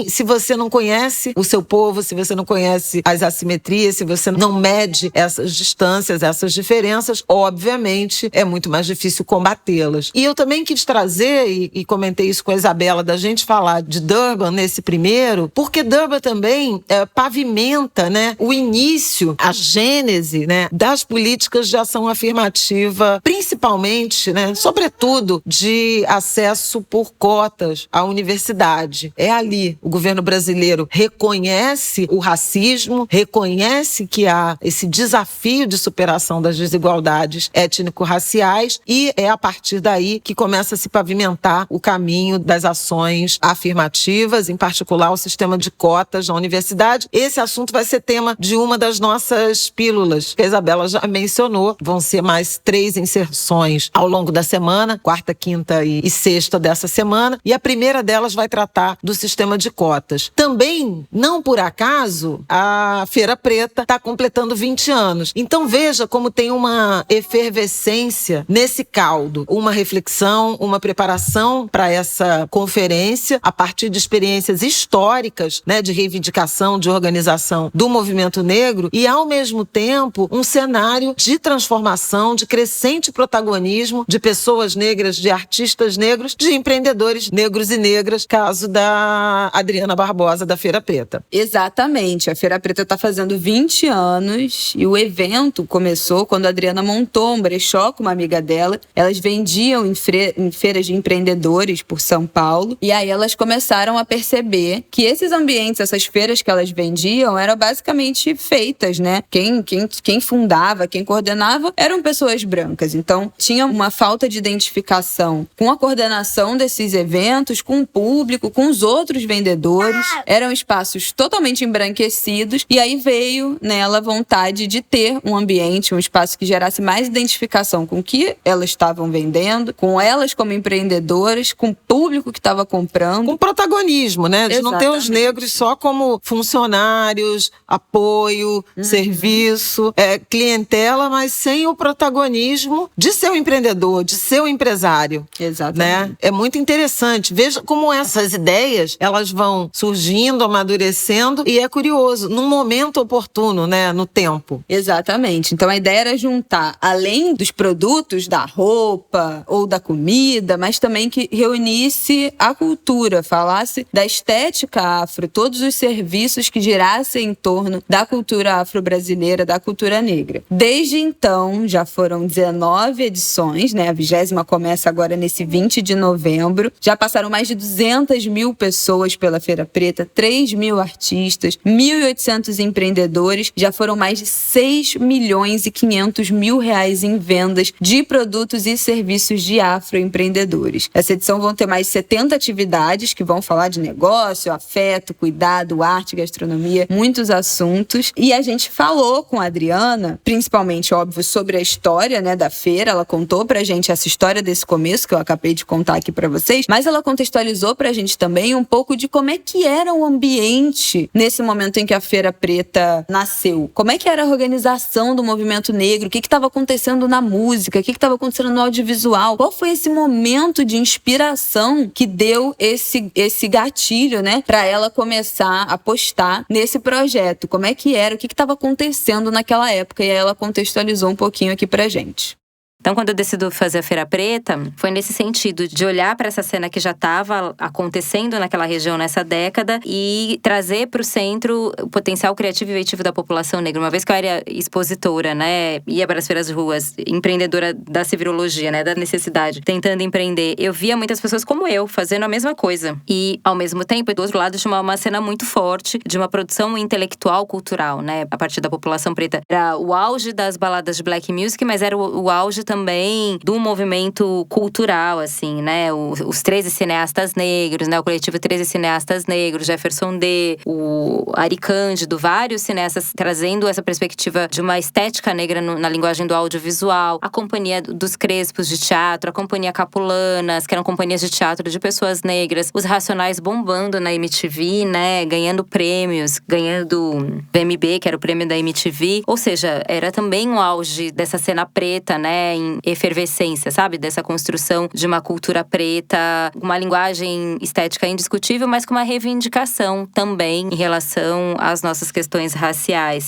se você não conhece o seu povo, se você não conhece as assimetrias, se você não mede essas distâncias, essas diferenças, obviamente é muito mais difícil combatê-las. E eu também quis trazer, e comentei isso com a Isabela, da gente falar de Durban nesse primeiro, porque Durban também pavimenta, né, o início, a gênese, né, das políticas de ação afirmativa, principalmente, né, sobretudo, de acesso por cotas à universidade. É ali o governo brasileiro reconhece o racismo, reconhece que há esse desafio de superação das desigualdades étnico-raciais, e é a partir daí que começa a se pavimentar o caminho das ações afirmativas, em particular o sistema de cotas na universidade. Esse assunto vai ser tema de uma das nossas pílulas, que a Isabela já mencionou. Vão ser mais 3 inserções ao longo da semana, quarta, quinta e sexta dessa semana, e a primeira delas vai tratar do sistema de cotas. Também, não por acaso, a Feira Preta está completando 20 anos. Então veja como tem uma efervescência nesse caldo, uma reflexão, uma preparação para essa conferência a partir de experiências históricas, né, de reivindicação, de organização do movimento negro, e ao mesmo tempo um cenário de transformação, de crescente protagonismo de pessoas negras, de artistas negros, de empreendedores negros e negras, caso da Adriana Barbosa, da Feira Preta. Exatamente. A Feira Preta está fazendo 20 anos e o evento começou quando a Adriana montou um brechó com uma amiga dela. Elas vendiam em feiras de empreendedores por São Paulo, e aí elas começaram a perceber que esses ambientes, essas feiras que elas vendiam, eram basicamente feitas, né? Quem fundava, quem coordenava eram pessoas brancas. Então, tinha uma falta de identificação com a coordenação desses eventos, com o público, com os outros vendedores. Eram espaços totalmente embranquecidos, e aí veio nela a vontade de ter um ambiente, um espaço que gerasse mais identificação com o que elas estavam vendendo, com elas como empreendedoras, com o público que estava comprando. Com protagonismo, né? De não ter os negros só como funcionários, apoio, serviço, clientela, mas sem o protagonismo de ser um empreendedor, de ser um empresário. Exatamente. Né? É muito interessante. Veja como essas ideias, elas vão surgindo, amadurecendo, e é curioso, num momento oportuno, né? No tempo. Exatamente. Então a ideia era juntar, além dos produtos, da roupa ou da comida, mas também que reunisse a cultura, falasse da estética afro, todos os serviços que girassem em torno da cultura afro-brasileira, da cultura negra. Desde então, já foram 19 edições, né? A 20ª começa agora nesse 20 de novembro. Já passaram mais de 200 mil pessoas pela Feira Preta, 3 mil artistas, 1.800 empreendedores. Já foram deu mais de 6.500.000 reais em vendas de produtos e serviços de afroempreendedores. Essa edição vão ter mais de 70 atividades que vão falar de negócio, afeto, cuidado, arte, gastronomia, muitos assuntos. E a gente falou com a Adriana, principalmente, óbvio, sobre a história, né, da feira. Ela contou pra gente essa história desse começo que eu acabei de contar aqui pra vocês, mas ela contextualizou pra gente também um pouco de como é que era o ambiente nesse momento em que a Feira Preta nasceu. Como é que era a organização do movimento negro, o que estava acontecendo na música, o que estava acontecendo no audiovisual, qual foi esse momento de inspiração que deu esse gatilho, né, pra ela começar a apostar nesse projeto. Como é que era, o que estava acontecendo naquela época, e aí ela contextualizou um pouquinho aqui pra gente. Então, quando eu decido fazer a Feira Preta, foi nesse sentido de olhar para essa cena que já estava acontecendo naquela região nessa década e trazer para o centro o potencial criativo e inventivo da população negra. Uma vez que eu era expositora, né, ia para as feiras de ruas, empreendedora da civirologia, né, da necessidade, tentando empreender, eu via muitas pessoas como eu, fazendo a mesma coisa. E, ao mesmo tempo, do outro lado, tinha uma cena muito forte de uma produção intelectual, cultural, né, a partir da população preta. Era o auge das baladas de black music, mas era o auge também do movimento cultural, assim, né? Os 13 cineastas negros, né? O coletivo 13 cineastas negros, Jefferson D, o Ari Cândido, vários cineastas trazendo essa perspectiva de uma estética negra na linguagem do audiovisual. A Companhia dos Crespos de Teatro, a Companhia Capulanas, que eram companhias de teatro de pessoas negras. Os Racionais bombando na MTV, né? Ganhando prêmios, ganhando VMB, que era o prêmio da MTV. Ou seja, era também um auge dessa cena preta, né? Em efervescência, sabe? Dessa construção de uma cultura preta, uma linguagem estética indiscutível, mas com uma reivindicação também em relação às nossas questões raciais.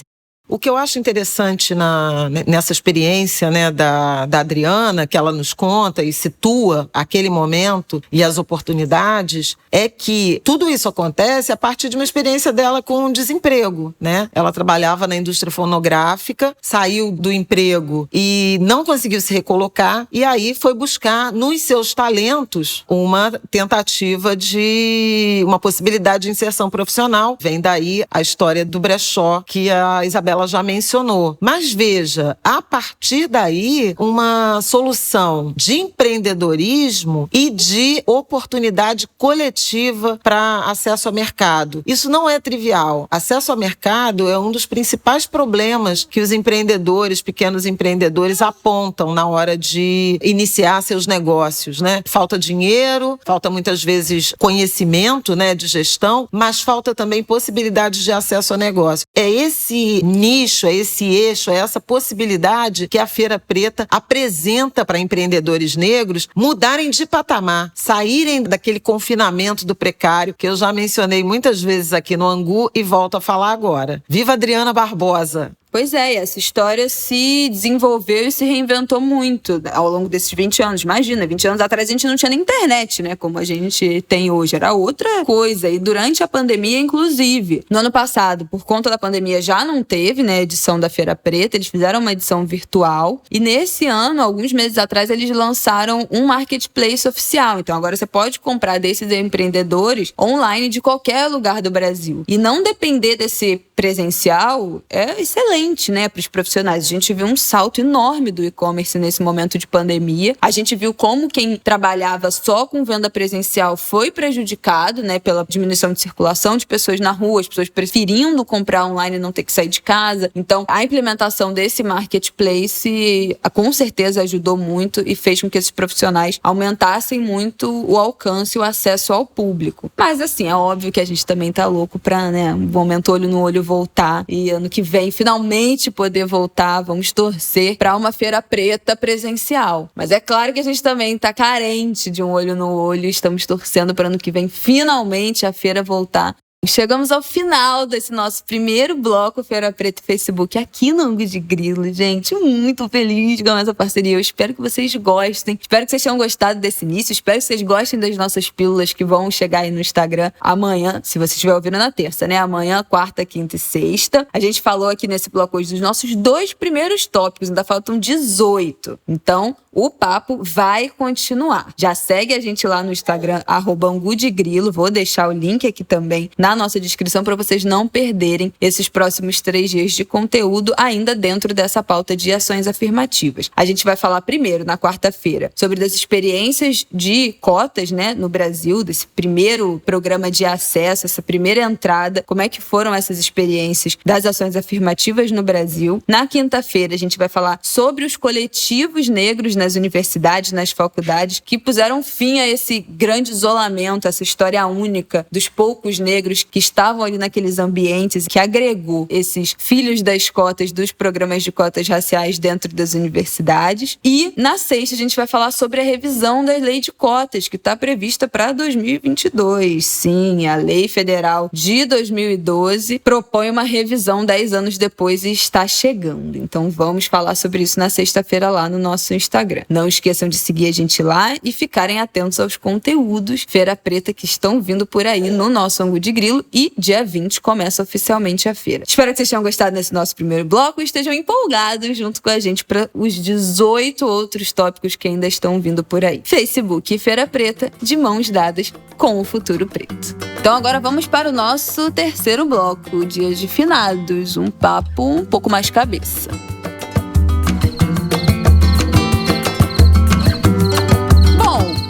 O que eu acho interessante nessa experiência, né, da Adriana, que ela nos conta e situa aquele momento e as oportunidades, é que tudo isso acontece a partir de uma experiência dela com desemprego, né? Ela trabalhava na indústria fonográfica, saiu do emprego e não conseguiu se recolocar, e aí foi buscar nos seus talentos uma tentativa de uma possibilidade de inserção profissional. Vem daí a história do brechó que a Isabela já mencionou. Mas veja, a partir daí, uma solução de empreendedorismo e de oportunidade coletiva para acesso ao mercado. Isso não é trivial. Acesso ao mercado é um dos principais problemas que os empreendedores, pequenos empreendedores, apontam na hora de iniciar seus negócios, né? Falta dinheiro, falta muitas vezes conhecimento, né, de gestão, mas falta também possibilidades de acesso ao negócio. É esse nicho, é esse eixo, é essa possibilidade que a Feira Preta apresenta para empreendedores negros mudarem de patamar, saírem daquele confinamento do precário, que eu já mencionei muitas vezes aqui no Angu e volto a falar agora. Viva Adriana Barbosa! Pois é, essa história se desenvolveu e se reinventou muito ao longo desses 20 anos. Imagina, 20 anos atrás a gente não tinha nem internet, né? Como a gente tem hoje. Era outra coisa. E durante a pandemia, inclusive. No ano passado, por conta da pandemia, já não teve, né, edição da Feira Preta. Eles fizeram uma edição virtual. E nesse ano, alguns meses atrás, eles lançaram um marketplace oficial. Então agora você pode comprar desses empreendedores online de qualquer lugar do Brasil. E não depender desse presencial é excelente, né, para os profissionais. A gente viu um salto enorme do e-commerce nesse momento de pandemia. A gente viu como quem trabalhava só com venda presencial foi prejudicado, né, pela diminuição de circulação de pessoas na rua, as pessoas preferindo comprar online e não ter que sair de casa. Então, a implementação desse marketplace com certeza ajudou muito e fez com que esses profissionais aumentassem muito o alcance e o acesso ao público. Mas, assim, é óbvio que a gente também tá louco para, né, um momento olho no olho voltar e ano que vem finalmente poder voltar. Vamos torcer para uma Feira Preta presencial. Mas é claro que a gente também tá carente de um olho no olho. Estamos torcendo para ano que vem finalmente a feira voltar. Chegamos ao final desse nosso primeiro bloco Feira Preta Facebook aqui no Angu de Grilo, gente. Muito feliz com essa parceria. Eu espero que vocês gostem. Espero que vocês tenham gostado desse início. Espero que vocês gostem das nossas pílulas que vão chegar aí no Instagram amanhã, se você estiver ouvindo na terça, né? Amanhã, quarta, quinta e sexta. A gente falou aqui nesse bloco hoje dos nossos 2 primeiros tópicos. Ainda faltam 18. Então, o papo vai continuar. Já segue a gente lá no Instagram, @angudegrilo. Vou deixar o link aqui também na nossa descrição para vocês não perderem esses próximos 3 dias de conteúdo ainda dentro dessa pauta de ações afirmativas. A gente vai falar primeiro, na quarta-feira, sobre as experiências de cotas, né, no Brasil, desse primeiro programa de acesso, essa primeira entrada, como é que foram essas experiências das ações afirmativas no Brasil. Na quinta-feira, a gente vai falar sobre os coletivos negros nas universidades, nas faculdades, que puseram fim a esse grande isolamento, essa história única dos poucos negros que estavam ali naqueles ambientes, que agregou esses filhos das cotas, dos programas de cotas raciais dentro das universidades. E na sexta, a gente vai falar sobre a revisão da lei de cotas, que está prevista para 2022. Sim, a lei federal de 2012 propõe uma revisão 10 anos depois e está chegando. Então vamos falar sobre isso na sexta-feira lá no nosso Instagram. Não esqueçam de seguir a gente lá e ficarem atentos aos conteúdos Feira Preta que estão vindo por aí no nosso Angu de Grilo, e dia 20 começa oficialmente a feira. Espero que vocês tenham gostado desse nosso primeiro bloco e estejam empolgados junto com a gente para os 18 outros tópicos que ainda estão vindo por aí. Facebook e Feira Preta, de mãos dadas com o futuro preto. Então agora vamos para o nosso terceiro bloco, Dia de Finados, um papo um pouco mais cabeça.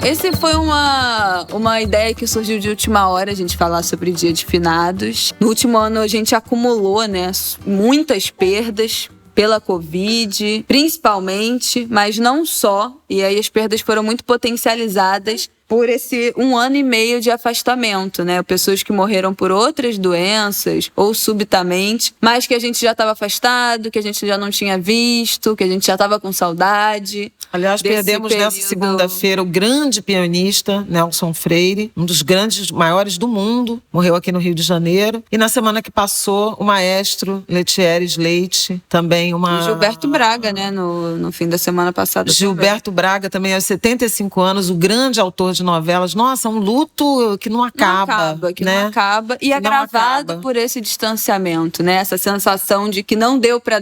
Esse foi uma ideia que surgiu de última hora, a gente falar sobre Dia de Finados. No último ano a gente acumulou, né, muitas perdas pela Covid, principalmente, mas não só. E aí as perdas foram muito potencializadas por esse 1 ano e meio de afastamento, né? Pessoas que morreram por outras doenças ou subitamente, mas que a gente já estava afastado, que a gente já não tinha visto, que a gente já estava com saudade. Aliás, perdemos nessa segunda-feira o grande pianista Nelson Freire, um dos grandes, maiores do mundo, morreu aqui no Rio de Janeiro. E na semana que passou, o maestro Letieres Leite, também uma... E Gilberto Braga, né? No fim da semana passada. Gilberto Braga também, aos 75 anos, o grande autor de novelas. Nossa, um luto que não acaba. Não acaba. E agravado por esse distanciamento, né? Essa sensação de que não deu para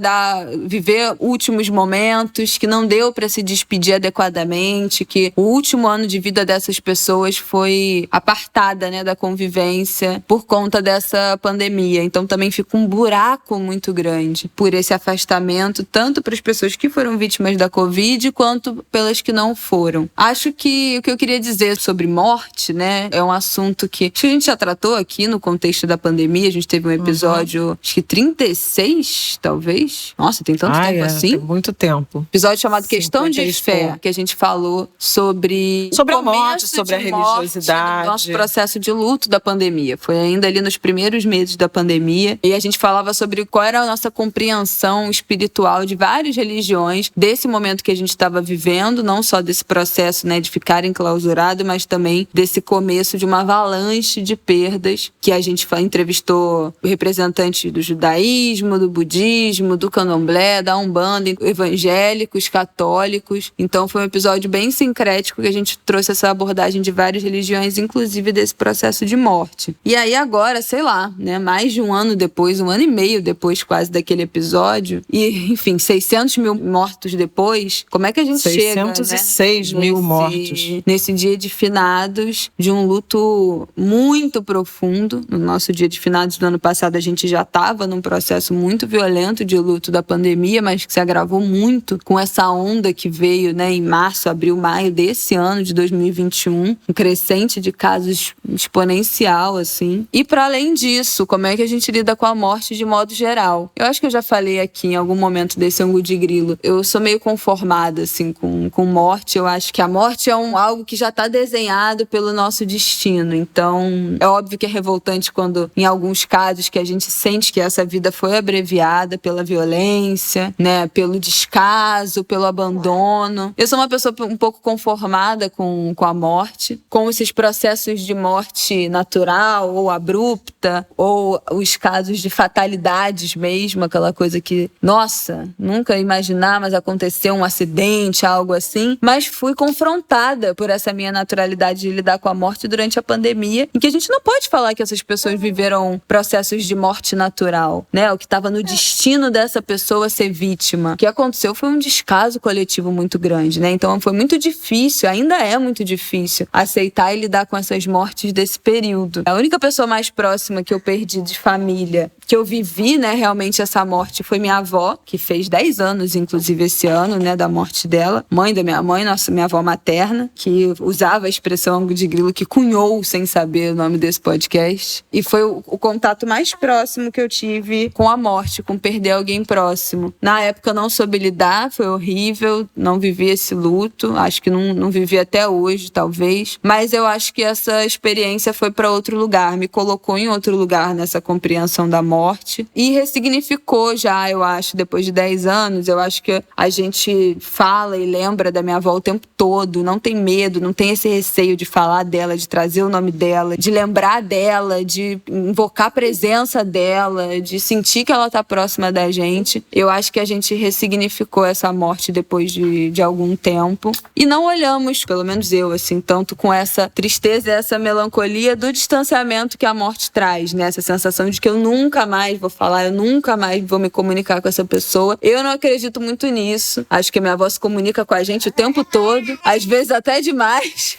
viver últimos momentos, que não deu para se despedir adequadamente, que o último ano de vida dessas pessoas foi apartada, né, da convivência por conta dessa pandemia. Então também fica um buraco muito grande por esse afastamento, tanto para as pessoas que foram vítimas da Covid, quanto pelas que não foram. Acho que o que eu queria dizer sobre morte, né, é um assunto que a gente já tratou aqui no contexto da pandemia. A gente teve um episódio, acho que 36, talvez. Nossa, tem tanto tempo assim? Tem muito tempo. Episódio chamado Questão de Fé, que a gente falou sobre a morte, sobre a religiosidade. Nosso processo de luto da pandemia. Foi ainda ali nos primeiros meses da pandemia. E a gente falava sobre qual era a nossa compreensão espiritual de várias religiões, desse momento que a gente estava vivendo, não só desse processo, né, de ficar enclausurado, mas também desse começo de uma avalanche de perdas, que a gente entrevistou representantes do judaísmo, do budismo, do candomblé, da umbanda, evangélicos, católicos. Então foi um episódio bem sincrético que a gente trouxe essa abordagem de várias religiões, inclusive desse processo de morte. E aí agora, sei lá, né, mais de 1 ano depois, 1 ano e meio depois quase daquele episódio, e enfim, 600 mil mortos depois, como é que a gente 606 chega, né, mil mortos. Nesse Dia de Finados, de um luto muito profundo. No nosso Dia de Finados do ano passado, a gente já estava num processo muito violento de luto da pandemia, mas que se agravou muito com essa onda que veio, né, em março, abril, maio desse ano de 2021, um crescente de casos exponencial, assim. E para além disso, como é que a gente lida com a morte de modo geral? Eu acho que eu já falei aqui em algum momento desse Angu de Grilo. Eu sou meio conformada, assim, com morte. Eu acho que a morte é algo que já está desenhado pelo nosso destino. Então, é óbvio que é revoltante quando, em alguns casos, que a gente sente que essa vida foi abreviada pela violência, né, pelo descaso, pelo abandono. Eu sou uma pessoa um pouco conformada com a morte, com esses processos de morte natural ou abrupta, ou os casos de fatalidades mesmo, aquela coisa que, nossa, nunca imaginar, mas aconteceu um acidente, algo assim. Mas fui confrontada por essa minha naturalidade de lidar com a morte durante a pandemia, em que a gente não pode falar que essas pessoas viveram processos de morte natural, né? O que estava no destino dessa pessoa ser vítima. O que aconteceu foi um descaso coletivo muito grande, né? Então foi muito difícil, ainda é muito difícil aceitar e lidar com essas mortes desse período. A única pessoa mais próxima que eu perdi de família, que eu vivi, né, realmente essa morte, foi minha avó, que fez 10 anos, inclusive, esse ano, né, da morte dela. Mãe da minha mãe, minha avó materna, que usava a expressão ângulo de grilo, que cunhou, sem saber o nome desse podcast. E foi o contato mais próximo que eu tive com a morte, com perder alguém próximo. Na época eu não soube lidar, foi horrível, não vivi esse luto, acho que não vivi até hoje, talvez. Mas eu acho que essa experiência foi para outro lugar, me colocou em outro lugar nessa compreensão da morte e ressignificou já, eu acho, depois de 10 anos. Eu acho que a gente fala e lembra da minha avó o tempo todo, não tem medo, não tem esse receio de falar dela, de trazer o nome dela, de lembrar dela, de invocar a presença dela, de sentir que ela tá próxima da gente. Eu acho que a gente ressignificou essa morte depois de algum tempo e não olhamos, pelo menos eu, assim, tanto com essa tristeza e essa melancolia do distanciamento que a morte traz, né? Essa sensação de que eu nunca mais vou falar, eu nunca mais vou me comunicar com essa pessoa. Eu não acredito muito nisso. Acho que a minha avó se comunica com a gente o tempo todo, às vezes até demais.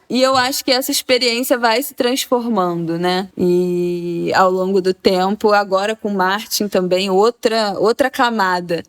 E eu acho que essa experiência vai se transformando, né? E ao longo do tempo, agora com Martin também, outra camada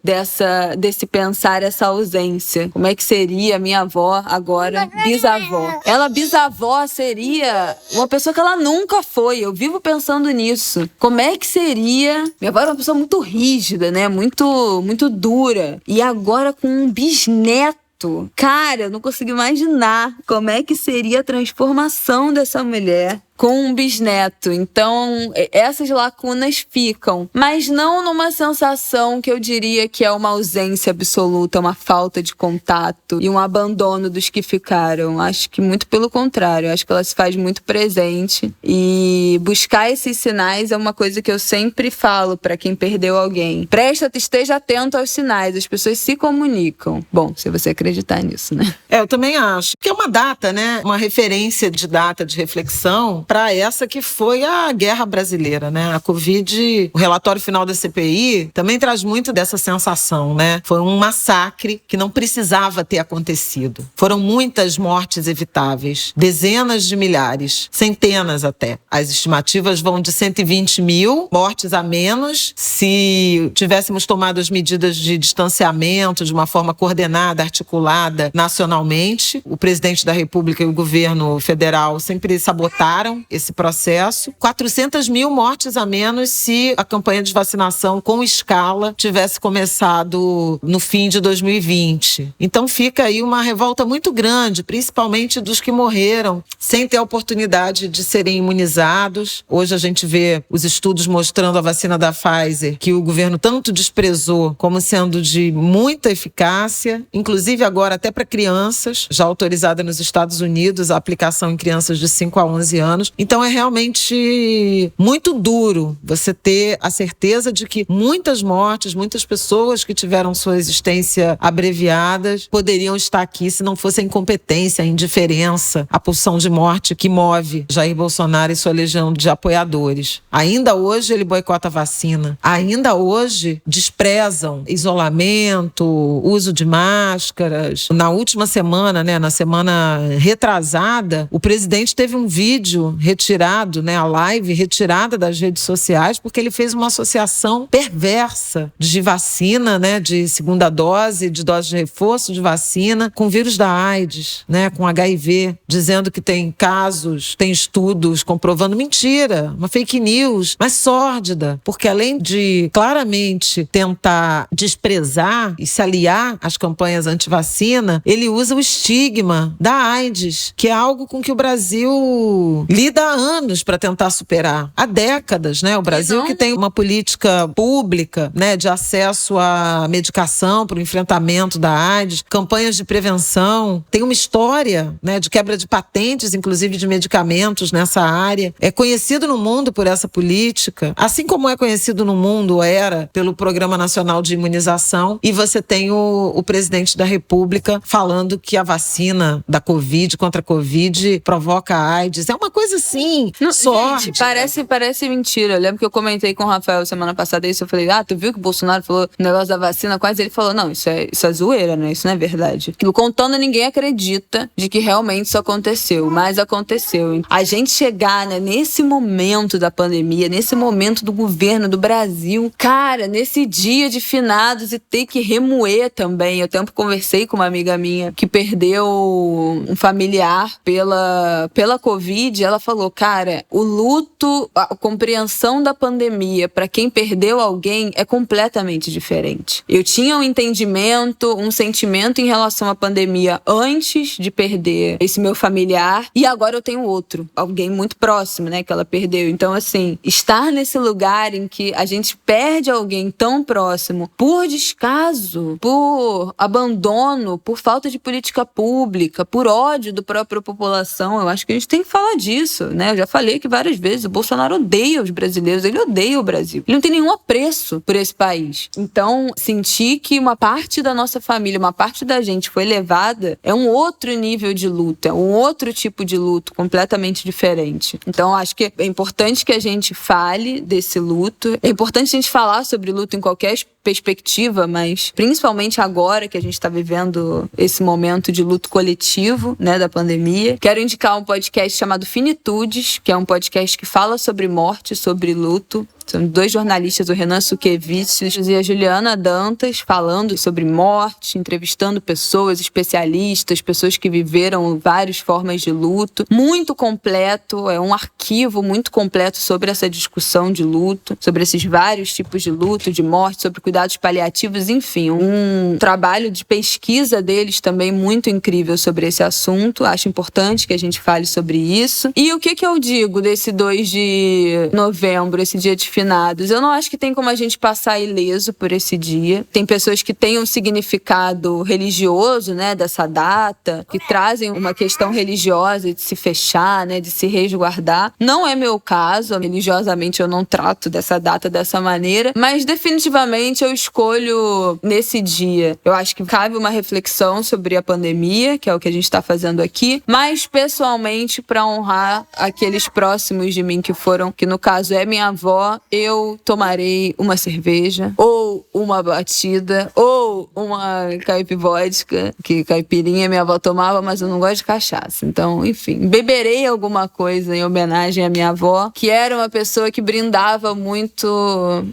desse pensar essa ausência. Como é que seria a minha avó agora bisavó? Ela bisavó seria uma pessoa que ela nunca foi. Eu vivo pensando nisso. Como é que seria? Minha avó era uma pessoa muito rígida, né? Muito, muito dura. E agora com um bisneto. Cara, eu não consigo imaginar como é que seria a transformação dessa mulher com um bisneto. Então, essas lacunas ficam. Mas não numa sensação que eu diria que é uma ausência absoluta, uma falta de contato e um abandono dos que ficaram. Acho que muito pelo contrário. Acho que ela se faz muito presente. E buscar esses sinais é uma coisa que eu sempre falo para quem perdeu alguém. Esteja atento aos sinais. As pessoas se comunicam. Bom, se você acreditar nisso, né? Eu também acho. Que é uma data, né? Uma referência de data de reflexão para essa que foi a guerra brasileira, né? A Covid, o relatório final da CPI também traz muito dessa sensação, né? Foi um massacre que não precisava ter acontecido. Foram muitas mortes evitáveis, dezenas de milhares, centenas até. As estimativas vão de 120 mil mortes a menos se tivéssemos tomado as medidas de distanciamento de uma forma coordenada, articulada nacionalmente. O presidente da República e o governo federal sempre sabotaram esse processo. 400 mil mortes a menos se a campanha de vacinação com escala tivesse começado no fim de 2020. Então fica aí uma revolta muito grande, principalmente dos que morreram sem ter a oportunidade de serem imunizados. Hoje a gente vê os estudos mostrando a vacina da Pfizer, que o governo tanto desprezou, como sendo de muita eficácia, inclusive agora até para crianças, já autorizada nos Estados Unidos, a aplicação em crianças de 5 a 11 anos. Então é realmente muito duro você ter a certeza de que muitas mortes, muitas pessoas que tiveram sua existência abreviadas poderiam estar aqui se não fosse a incompetência, a indiferença, a pulsão de morte que move Jair Bolsonaro e sua legião de apoiadores. Ainda hoje ele boicota a vacina. Ainda hoje desprezam isolamento, uso de máscaras. Na última semana, né, na semana retrasada, o presidente teve um vídeo retirado, né, a live retirada das redes sociais, porque ele fez uma associação perversa de vacina, né, de segunda dose, de dose de reforço de vacina, com vírus da AIDS, né, com HIV, dizendo que tem casos, tem estudos comprovando mentira, uma fake news, mas sórdida, porque além de claramente tentar desprezar e se aliar às campanhas anti-vacina, ele usa o estigma da AIDS, que é algo com que o Brasil lida há anos para tentar superar, há décadas, né? O Brasil que tem uma política pública, né, de acesso à medicação para o enfrentamento da AIDS, campanhas de prevenção, tem uma história, né, de quebra de patentes, inclusive de medicamentos nessa área. É conhecido no mundo por essa política, assim como é conhecido no mundo, era pelo Programa Nacional de Imunização, e você tem o presidente da República falando que a vacina da Covid, contra a Covid, provoca AIDS. É uma coisa assim, sorte. Gente, parece mentira. Eu lembro que eu comentei com o Rafael semana passada isso, eu falei, tu viu que o Bolsonaro falou o negócio da vacina? Quase ele falou, não, isso é zoeira, né? Isso não é verdade. Contando, ninguém acredita de que realmente isso aconteceu, mas aconteceu. A gente chegar, né, nesse momento da pandemia, nesse momento do governo do Brasil, cara, nesse dia de finados e ter que remoer também. Eu tempo conversei com uma amiga minha que perdeu um familiar pela Covid. Ela falou, cara, o luto, a compreensão da pandemia para quem perdeu alguém é completamente diferente. Eu tinha um entendimento, um sentimento em relação à pandemia antes de perder esse meu familiar, e agora eu tenho outro, alguém muito próximo, né, que ela perdeu. Então, assim, estar nesse lugar em que a gente perde alguém tão próximo por descaso, por abandono, por falta de política pública, por ódio da própria população, eu acho que a gente tem que falar disso, né? Eu já falei aqui várias vezes, o Bolsonaro odeia os brasileiros, ele odeia o Brasil. Ele não tem nenhum apreço por esse país. Então, sentir que uma parte da nossa família, uma parte da gente foi levada, é um outro nível de luta, um outro tipo de luto completamente diferente. Então, acho que é importante que a gente fale desse luto. É importante a gente falar sobre luto em qualquer perspectiva, mas principalmente agora que a gente está vivendo esse momento de luto coletivo, né, da pandemia. Quero indicar um podcast chamado Finitudes, que é um podcast que fala sobre morte, sobre luto. São 2 jornalistas, o Renan Suquevicius e a Juliana Dantas, falando sobre morte, entrevistando pessoas, especialistas, pessoas que viveram várias formas de luto. Muito completo, é um arquivo muito completo sobre essa discussão de luto, sobre esses vários tipos de luto, de morte, sobre cuidados paliativos, enfim. Um trabalho de pesquisa deles também muito incrível sobre esse assunto. Acho importante que a gente fale sobre isso. E o que eu digo desse 2 de novembro, esse dia de finados? Eu não acho que tem como a gente passar ileso por esse dia. Tem pessoas que têm um significado religioso, né, dessa data, que trazem uma questão religiosa de se fechar, né, de se resguardar. Não é meu caso, religiosamente eu não trato dessa data dessa maneira, mas definitivamente eu escolho nesse dia. Eu acho que cabe uma reflexão sobre a pandemia, que é o que a gente está fazendo aqui, mas pessoalmente para honrar aqueles próximos de mim que foram, que no caso é minha avó, eu tomarei uma cerveja, ou uma batida, ou uma caipivódica, que caipirinha minha avó tomava, mas eu não gosto de cachaça. Então, enfim, beberei alguma coisa em homenagem à minha avó, que era uma pessoa que brindava muito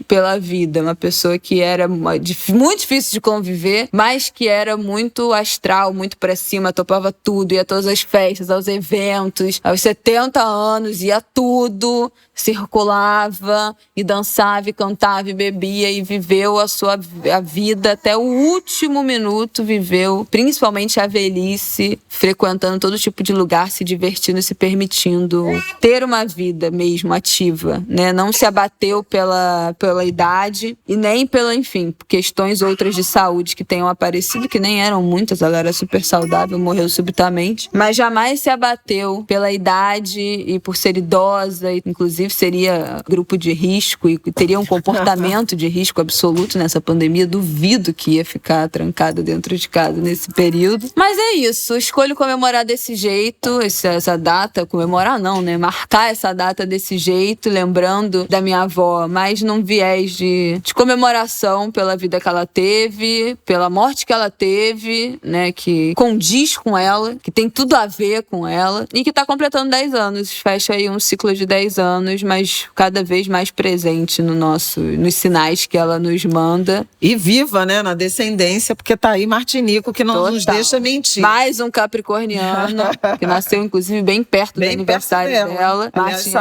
pela vida, uma pessoa que era muito difícil de conviver, mas que era muito astral, muito pra cima, topava tudo, ia a todas as festas, aos eventos, aos 70 anos, ia tudo, circulava e dançava e cantava e bebia e viveu a vida até o último minuto, viveu principalmente a velhice, frequentando todo tipo de lugar, se divertindo e se permitindo ter uma vida mesmo ativa, né? Não se abateu pela idade e nem pela, enfim, questões outras de saúde que tenham aparecido, que nem eram muitas, ela era super saudável, morreu subitamente, mas jamais se abateu pela idade e por ser idosa, e inclusive seria grupo de risco e teria um comportamento de risco absoluto nessa pandemia. Duvido que ia ficar trancada dentro de casa nesse período. Mas é isso, escolho comemorar desse jeito, essa data, comemorar não, né? Marcar essa data desse jeito, lembrando da minha avó, mas num viés de comemoração pela vida que ela teve, pela morte que ela teve, né? Que condiz com ela, que tem tudo a ver com ela e que tá completando 10 anos. Fecha aí um ciclo de 10 anos, mas cada vez mais presente presente nos sinais que ela nos manda. E viva, né, na descendência, porque tá aí Martinico, que não nos deixa mentir. Mais um capricorniano, que nasceu, inclusive, bem perto do aniversário dela. Aliás,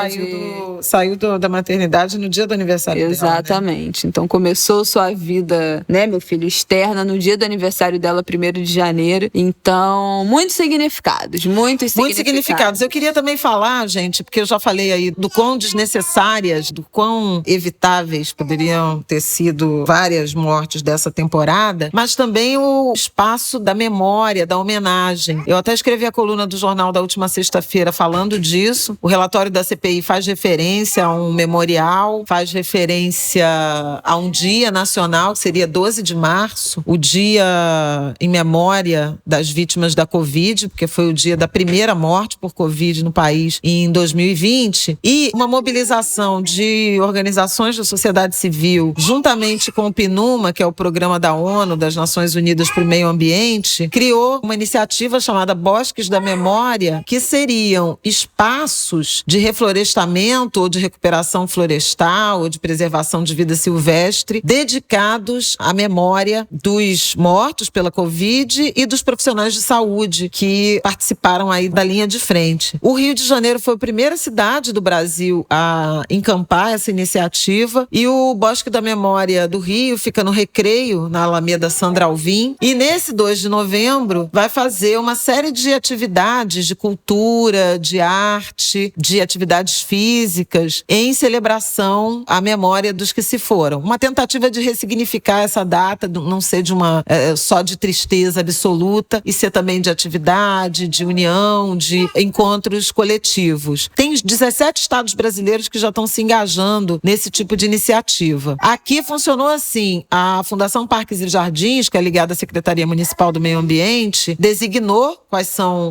saiu da maternidade no dia do aniversário dela. Exatamente. Né? Então, começou sua vida, né, meu filho, externa, no dia do aniversário dela, 1º de janeiro. Então, muitos significados. Eu queria também falar, gente, porque eu já falei aí do quão desnecessárias, do quão evitáveis poderiam ter sido várias mortes dessa temporada, mas também o espaço da memória, da homenagem. Eu até escrevi a coluna do jornal da última sexta-feira falando disso. O relatório da CPI faz referência a um memorial, faz referência a um dia nacional, que seria 12 de março, o dia em memória das vítimas da Covid, porque foi o dia da primeira morte por Covid no país em 2020, e uma mobilização de organizações da sociedade civil, juntamente com o PNUMA, que é o Programa da ONU, das Nações Unidas para o Meio Ambiente, criou uma iniciativa chamada Bosques da Memória, que seriam espaços de reflorestamento ou de recuperação florestal ou de preservação de vida silvestre, dedicados à memória dos mortos pela Covid e dos profissionais de saúde que participaram aí da linha de frente. O Rio de Janeiro foi a primeira cidade do Brasil a encampar essa iniciativa, e o Bosque da Memória do Rio fica no Recreio, na Alameda Sandra Alvim, e nesse 2 de novembro vai fazer uma série de atividades de cultura, de arte, de atividades físicas em celebração à memória dos que se foram. Uma tentativa de ressignificar essa data, não ser de só de tristeza absoluta, e ser também de atividade, de união, de encontros coletivos. Tem 17 estados brasileiros que já estão se engajando nesse tipo de iniciativa. Aqui funcionou assim: a Fundação Parques e Jardins, que é ligada à Secretaria Municipal do Meio Ambiente, designou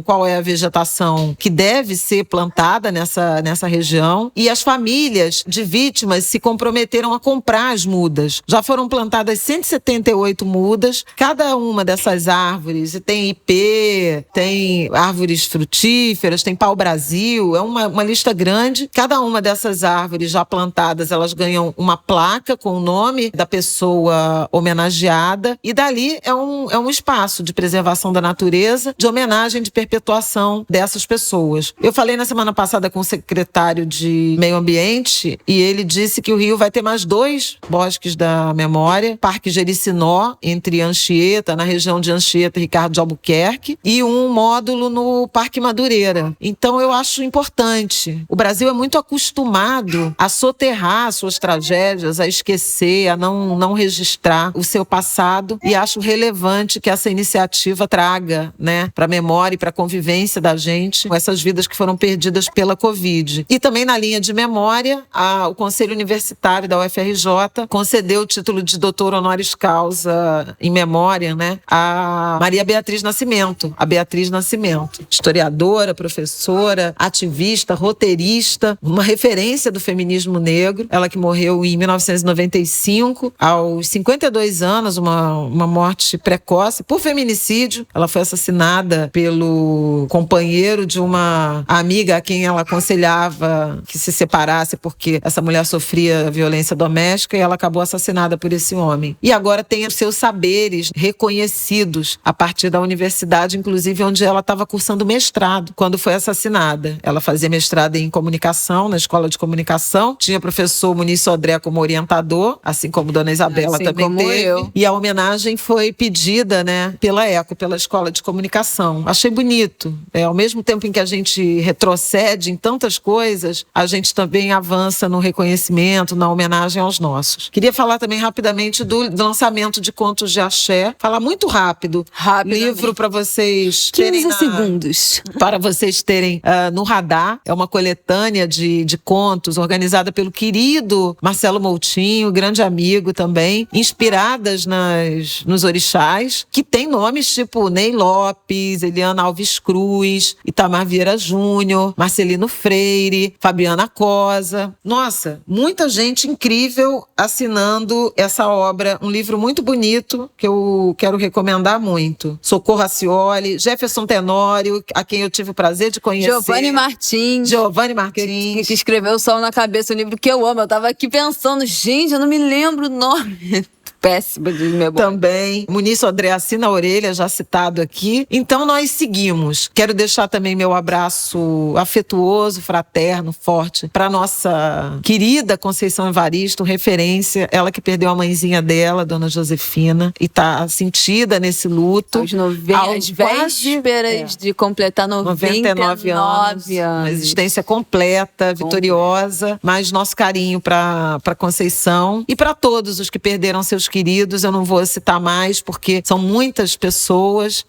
qual é a vegetação que deve ser plantada nessa região, e as famílias de vítimas se comprometeram a comprar as mudas. Já foram plantadas 178 mudas, cada uma dessas árvores, tem ipê, tem árvores frutíferas, tem pau-brasil, é uma lista grande. Cada uma dessas árvores já plantadas, elas ganham uma placa com o nome da pessoa homenageada, e dali é um espaço de preservação da natureza, de homenagem, de perpetuação dessas pessoas. Eu falei na semana passada com o secretário de Meio Ambiente, e ele disse que o Rio vai ter mais 2 bosques da memória: Parque Jericinó, entre Anchieta, na região de Anchieta e Ricardo de Albuquerque, e um módulo no Parque Madureira. Então eu acho importante. O Brasil é muito acostumado a soterrar suas tragédias, a esquecer, a não registrar o seu passado, e acho relevante que essa iniciativa traga, né, para a memória e para a convivência da gente com essas vidas que foram perdidas pela Covid. E também na linha de memória, o Conselho Universitário da UFRJ concedeu o título de doutor honoris causa em memória, né, a Maria Beatriz Nascimento. A Beatriz Nascimento, historiadora, professora, ativista, roteirista, uma referência do feminismo negro. Ela que morreu em 1995, aos 52 anos, uma morte precoce por feminicídio. Ela foi assassinada pelo companheiro de uma amiga a quem ela aconselhava que se separasse porque essa mulher sofria violência doméstica, e ela acabou assassinada por esse homem. E agora tem os seus saberes reconhecidos a partir da universidade, inclusive onde ela estava cursando mestrado quando foi assassinada. Ela fazia mestrado em comunicação, na Escola de Comunicação. Tinha o professor Muniz Sodré como orientador, assim como Dona Isabela também teve. Eu. E a homenagem foi pedida, né, pela ECO, pela Escola de Comunicação. Achei bonito. Ao mesmo tempo em que a gente retrocede em tantas coisas, a gente também avança no reconhecimento, na homenagem aos nossos. Queria falar também rapidamente do lançamento de Contos de Axé. Falar muito rápido. Livro para vocês terem 15 segundos. Para vocês terem no radar. É uma coletânea de contos organizada pelo querido Marcelo Moutinho, grande amigo também, inspiradas nos orixás, que tem nomes tipo Ney Lopes, Eliana Alves Cruz, Itamar Vieira Júnior, Marcelino Freire, Fabiana Cosa. Nossa, muita gente incrível assinando essa obra. Um livro muito bonito que eu quero recomendar muito. Socorro Racioli, Jefferson Tenório, a quem eu tive o prazer de conhecer. Giovanni Martins. Que escreveu Sol na Cabeça, um livro que eu amo. Eu tava aqui pensando, gente, eu não me lembro o nome. Péssima de memória. Também, Muniz Sodré assina a orelha, já citado aqui. Então nós seguimos. Quero deixar também meu abraço afetuoso, fraterno, forte para nossa querida Conceição Evaristo, referência, ela que perdeu a mãezinha dela, Dona Josefina, e tá sentida nesse luto. Às vésperas de completar 99 anos. Uma existência completa, vitoriosa, mas nosso carinho para Conceição e para todos os que perderam seus queridos. Eu não vou citar mais porque são muitas pessoas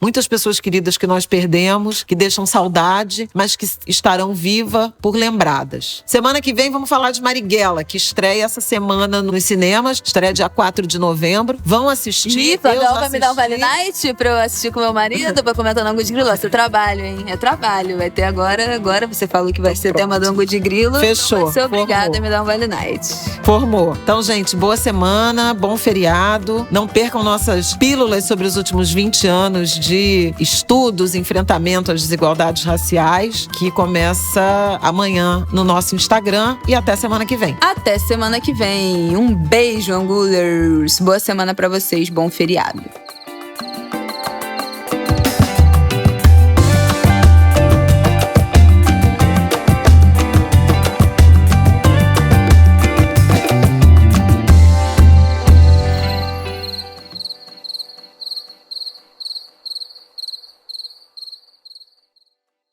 queridas que nós perdemos, que deixam saudade, mas que estarão vivas por lembradas. Semana que vem vamos falar de Marighella, que estreia essa semana nos cinemas, estreia dia 4 de novembro. Vão assistir. Vai me dar um Vale Night pra eu assistir com meu marido, pra comentar no Angu de Grilo. É trabalho, hein? É trabalho. Vai ter agora você falou que vai ser tema do Angu de Grilo. Fechou. Então vai ser obrigada a me dar um Vale Night. Formou. Então, gente, boa semana, bom feriado. Não percam nossas pílulas sobre os últimos 20 anos de estudos, enfrentamento às desigualdades raciais, que começa amanhã no nosso Instagram. E até semana que vem. Até semana que vem. Um beijo, Angulers. Boa semana pra vocês. Bom feriado.